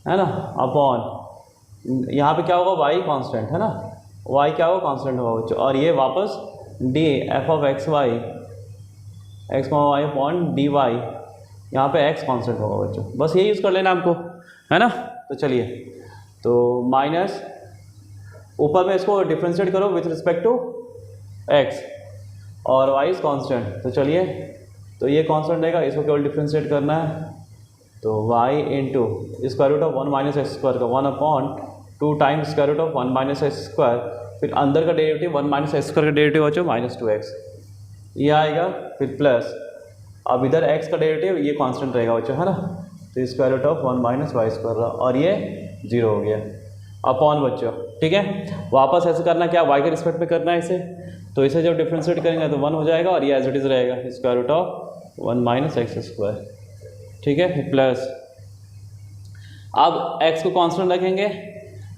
है ना, अपॉन यहाँ पे क्या होगा, वाई कांस्टेंट है ना, वाई क्या होगा, कांस्टेंट होगा बच्चों, और ये वापस d f of x y x comma y upon d y, यहाँ पे एक्स कांस्टेंट होगा बच्चों, बस ये यूज़ कर लेना हमको, है ना। तो चलिए, तो माइनस ऊपर में इसको डिफ्रेंशिएट करो विथ रिस्पेक्ट टू एक्स और वाई इज कांस्टेंट, तो चलिए, तो ये कांस्टेंट रहेगा, इसको केवल डिफ्रेंशिएट करना है, तो y into square root of 1 minus x square का 1 upon 2 times square root of 1 minus x square, फिर अंदर का डेरिवेटिव 1 माइनस एक्स स्क्वायर का डेरिवेटिव बच्चों माइनस 2x, ये आएगा, फिर प्लस, अब इधर x का डेरिवेटिव ये कांस्टेंट रहेगा बच्चों, है ना, तो square root of 1 minus y square, और ये 0 हो गया अपॉन बच्चों, ठीक है। वापस ऐसे करना, क्या y के रिस्पेक्ट में करना है इसे, तो इसे जब डिफ्रेंशिएट करेंगे तो 1 हो जाएगा, और ये एज इट इज रहेगा square root of 1 minus x square, ठीक है, फिर प्लस, अब x को कांस्टेंट रखेंगे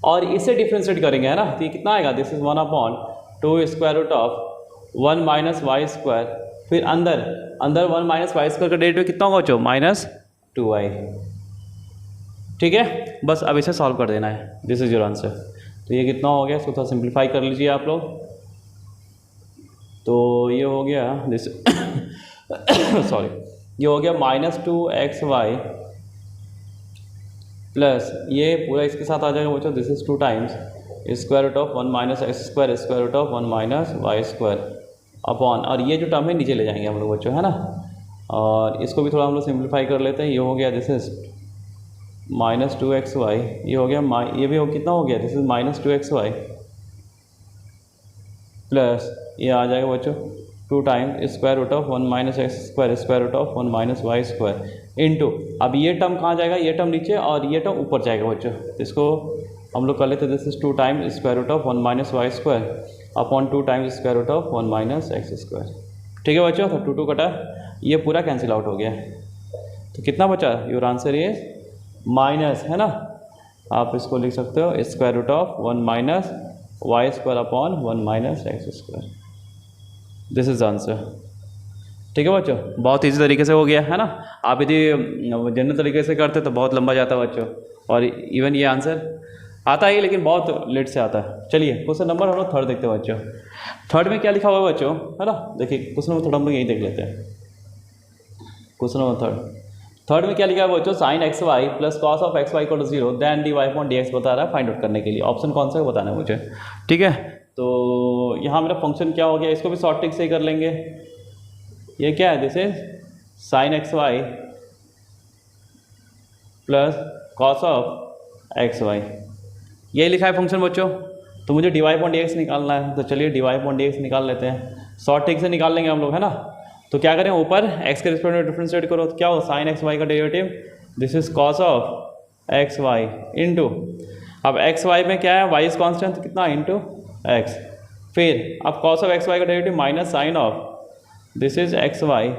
और इसे डिफ्रेंशिएट करेंगे, है ना, तो ये कितना आएगा, this is 1 upon 2 square root of 1 minus y square, फिर अंदर 1 माइनस वाई स्क्वायर का डेरिवेटिव कितना होगा बच्चों, माइनस 2y, ठीक है। बस अब इसे सॉल्व कर देना है, दिस इज योर आंसर। तो ये कितना हो गया, इसको थोड़ा सिंप्लीफाई कर लीजिए आप लोग, तो ये हो गया दिस सॉरी, ये हो गया माइनस 2xy प्लस ये पूरा इसके साथ आ जाएगा बच्चों, this is 2 times square root of 1 minus x square square root of 1 minus y square upon, और ये जो टर्म है नीचे ले जाएंगे हम लोग बच्चों, है ना, और इसको भी थोड़ा हम लोग सिंप्लीफाई कर लेते हैं। ये हो गया दिस इज माइनस 2xy, ये हो गया ये भी कितना हो गया, this is minus 2xy plus ये आ जाएगा बच्चों 2 times square root of 1 minus x square square root of 1 minus y square into, अब ये टर्म कहाँ जाएगा, ये टर्म नीचे और ये टर्म ऊपर जाएगा बच्चों, इसको हम लोग कर लेते हैं, this is 2 times square root of 1 minus y square upon 2 times square root of 1 minus x square, ठीक है बच्चों। तो 2 कटा, ये पूरा कैंसिल आउट हो गया, तो कितना बचा, योर आंसर ये माइनस, है ना, आप इसको लिख सकते हो square root of 1 minus y square upon 1 minus x square, this is answer, ठीक है बच्चों। बहुत ईजी तरीके से हो गया, है ना। आप यदि जनरल तरीके से करते तो बहुत लंबा जाता बच्चों, और इवन ये आंसर आता है लेकिन बहुत लेट से आता है। चलिए क्वेश्चन नंबर हम लोग थर्ड देखते हैं बच्चों। थर्ड में क्या लिखा हुआ है बच्चों, है ना, देखिए क्वेश्चन नंबर थर्ड हम लोग यही देख लेते हैं। क्वेश्चन नंबर थर्ड में क्या लिखा है बच्चों, sine x y plus cos of x y equal to 0 then d y upon d x बता रहा है फाइंड आउट करने के लिए। ऑप्शन कौन सा है बताना है मुझे, ठीक है। तो यहाँ मेरा फंक्शन क्या हो गया, इसको भी शॉर्ट ट्रिक से ही कर लेंगे। ये क्या है, this is sine x y plus cos of x y, यही लिखा है फंक्शन बच्चों। तो मुझे d y upon d x निकालना है, तो चलिए d y upon d x निकाल लेते हैं। शॉर्ट ट्रिक से निकाल लेंगे हम लोग, है ना। तो क्या करें, ऊपर x के रिस्पेक्ट में डिफरेंशिएट करो, तो क्या हो, साइन एक्स वाई का derivative this is cos of x y into, अब एक्स वाई में क्या है, y इज कांस्टेंट, तो कितना इंटू x, फिर अब कॉस ऑफ एक्स वाई का derivative minus sine of this is x y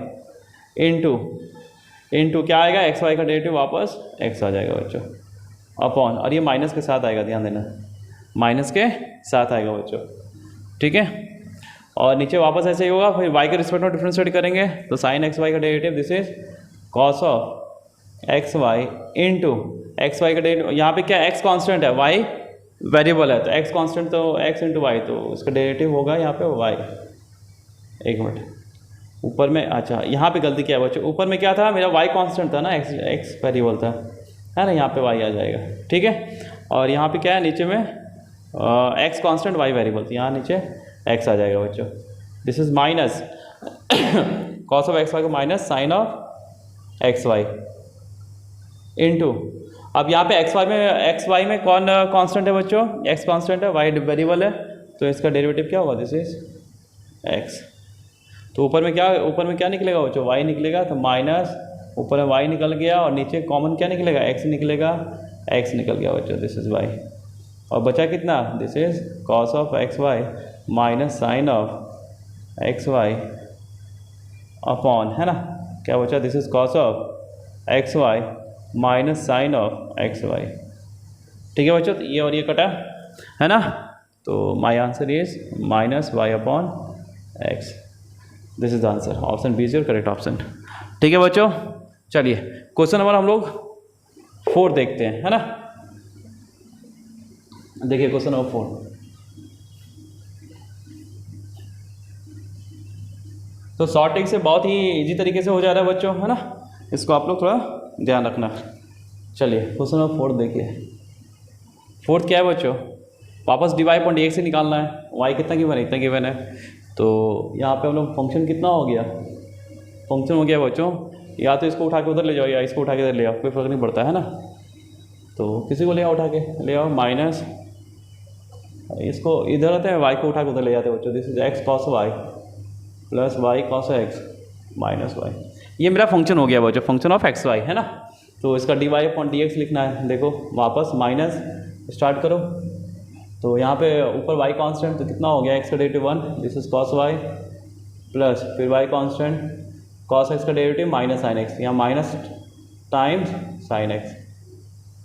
into क्या आएगा, एक्स वाई का डेरिवेटिव वापस x आ जाएगा बच्चों अपॉन, और ये माइनस के साथ आएगा, ध्यान देना माइनस के साथ आएगा बच्चों, ठीक है। और नीचे वापस ऐसे ही होगा, फिर y के रिस्पेक्ट में डिफरेंशिएट करेंगे, तो साइन एक्स वाई का derivative this is cos of x y into x y का डेरिवेटिव, यहाँ पे क्या x कांस्टेंट है, y वेरिएबल है, तो x कांस्टेंट तो x इंटू वाई, तो उसका डेरिवेटिव होगा यहाँ पे y। एक मिनट, ऊपर में, अच्छा यहाँ पे गलती क्या है बच्चों, ऊपर में क्या था मेरा y कांस्टेंट था ना, x वेरिएबल था, है ना, यहाँ पे y आ जाएगा, ठीक है। और यहाँ पे क्या है, नीचे में x कांस्टेंट y वेरिएबल, तो यहाँ नीचे x आ जाएगा बच्चों। This is minus cos of x y को minus sine of x y into, अब यहाँ पे एक्स वाई में कौन कांस्टेंट है बच्चों, x कांस्टेंट है, y वेरिएबल है, तो इसका डेरिवेटिव क्या होगा, दिस इज x। तो ऊपर में क्या निकलेगा बच्चों, y निकलेगा, तो माइनस ऊपर में y निकल गया, और नीचे कॉमन क्या निकलेगा, x निकलेगा, x निकल गया बच्चों, दिस इज y, और बचा कितना, this is cos of x y minus sine of x y upon, है ना, क्या बचा, this is cos of x y minus sine of x y, ठीक है बच्चों। तो ये और ये कटा, है ना, तो my answer is minus y upon x, this is the answer, option B is your correct option, ठीक है बच्चों। चलिए क्वेश्चन नंबर हम लोग 4 देखते हैं, है ना। देखिए क्वेश्चन नंबर 4, तो शॉर्ट ट्रिक से बहुत ही इजी तरीके से हो जा रहा है बच्चों, है ना, इसको आप लोग थोड़ा ध्यान रखना। चलिए क्वेश्चन नंबर 4 देखिए। 4 क्या है बच्चों, वापस d y upon d x से निकालना है, y कितना गिवन है, इतना गिवन है, तो यहाँ पे हम लोग फंक्शन कितना हो गया, फंक्शन हो गया बच्चों, या तो इसको उठा के उधर ले जाओ, या इसको उठा के इधर ले आओ, कोई फर्क नहीं पड़ता, है ना। तो किसी को ले आओ, उठा के ले आओ, माइनस इसको इधर आते हैं, y को उठा के उधर ले जाते हैं बच्चों, this is x cos y plus y cos x minus y, ये मेरा फंक्शन हो गया बच्चों, फंक्शन ऑफ एक्स वाई, है ना। तो इसका d y upon d x लिखना है, देखो वापस माइनस स्टार्ट करो, तो यहाँ पे ऊपर y कांस्टेंट, तो कितना हो गया, x का derivative 1, this is cos y plus फिर y कांस्टेंट कॉस एक्स का डेरिवेटिव माइनस साइन एक्स, यहाँ माइनस टाइम्स साइन एक्स,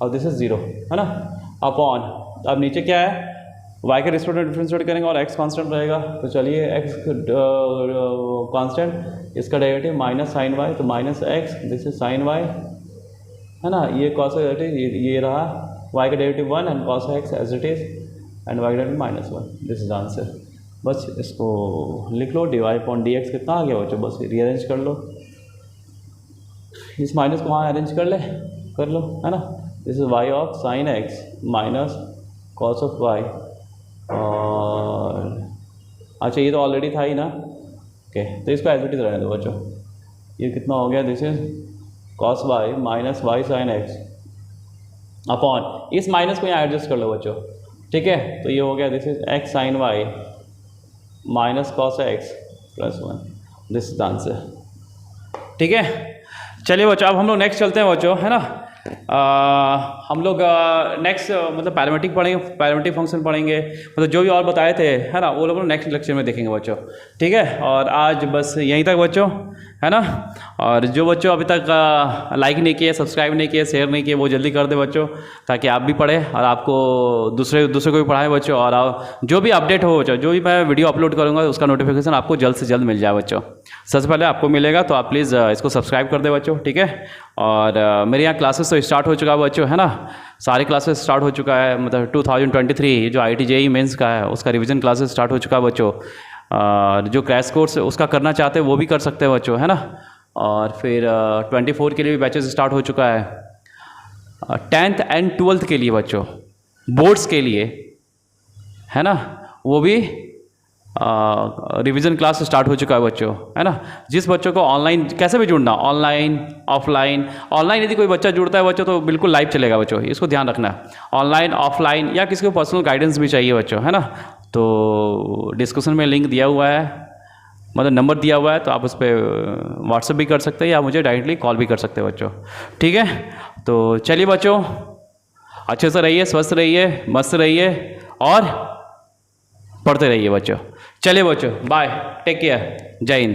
और दिस इज 0, है ना, अपॉन, अब नीचे क्या है, y के रिस्पेक्ट में डिफरेंशिएट करेंगे और x कांस्टेंट रहेगा, तो चलिए x कांस्टेंट, इसका डेरिवेटिव माइनस साइन y, तो minus x, this is sine y, है ना, ये कॉस ये रहा, y का derivative 1 and cos x as it is, and y का derivative minus 1, this is answer. बस इसको लिख लो, d y upon d x कितना आ गया बच्चों, बस रीअरेंज कर लो, इस माइनस को वहाँ अरेंज कर लो, है ना, this is y of sine x minus cos of y, और अच्छा ये तो ऑलरेडी था ही ना, ओके, तो इसको एज इट इज रहने दो बच्चों, ये कितना हो गया, this is cos y minus y sine x upon, इस माइनस को यहाँ एडजस्ट कर लो बच्चों, ठीक है, तो ये हो गया, this is x sine y minus cos x plus 1, this is the answer, ठीक है। चलिए बच्चों अब हम लोग नेक्स्ट चलते हैं बच्चों, है ना। हम लोग नेक्स्ट मतलब पैरामीट्रिक पढ़ेंगे, पैरामीट्रिक फंक्शन पढ़ेंगे, मतलब जो भी और बताए थे, है ना, वो लोग नेक्स्ट लेक्चर में देखेंगे बच्चों, ठीक है। और आज बस यहीं तक बच्चों, है ना। और जो बच्चों अभी तक लाइक नहीं किए, सब्सक्राइब नहीं किए, शेयर नहीं किए, वो जल्दी कर दे बच्चों, ताकि आप भी पढ़ें और आपको दूसरे को भी पढ़ाएं बच्चों, और जो भी अपडेट हो बच्चों, जो भी मैं वीडियो अपलोड करूँगा उसका नोटिफिकेशन आपको जल्द से जल्द मिल जाए बच्चों। सबसे पहले आपको मिलेगा, तो आप प्लीज़ इसको सब्सक्राइब कर दे बच्चों, ठीक है। और मेरे यहाँ क्लासेस तो स्टार्ट हो चुका है बच्चों, है ना। सारी क्लासेस स्टार्ट हो चुका है, मतलब 2023 जो IIT JEE मेंस का है उसका रिवीजन क्लासेस स्टार्ट हो चुका है बच्चों। जो क्रैश कोर्स उसका करना चाहते हैं वो भी कर सकते हैं बच्चों, है ना। और फिर 24 के लिए भी बैचेस स्टार्ट हो चुका है। 10th एंड 12th के लिए बच्चों, बोर्ड्स के लिए, है ना, वो भी रिवीजन क्लास स्टार्ट हो चुका है बच्चों, है ना। जिस बच्चों को ऑनलाइन कैसे भी जुड़ना, ऑनलाइन ऑफलाइन, ऑनलाइन यदि कोई बच्चा जुड़ता है बच्चों तो बिल्कुल लाइव चलेगा बच्चों, इसको ध्यान रखना है। ऑनलाइन ऑफलाइन या किसी को पर्सनल गाइडेंस भी चाहिए बच्चों, है ना, तो डिस्क्रिप्शन में लिंक दिया हुआ है, मतलब नंबर दिया हुआ है, तो आप उस पर व्हाट्सएप भी कर सकते हैं या मुझे डायरेक्टली कॉल भी कर सकते हैं बच्चों, ठीक है। तो चलिए बच्चों, अच्छे से रहिए, स्वस्थ रहिए, मस्त रहिए और पढ़ते रहिए बच्चों। चलिए बच्चों, बाय, टेक केयर, जय हिंद।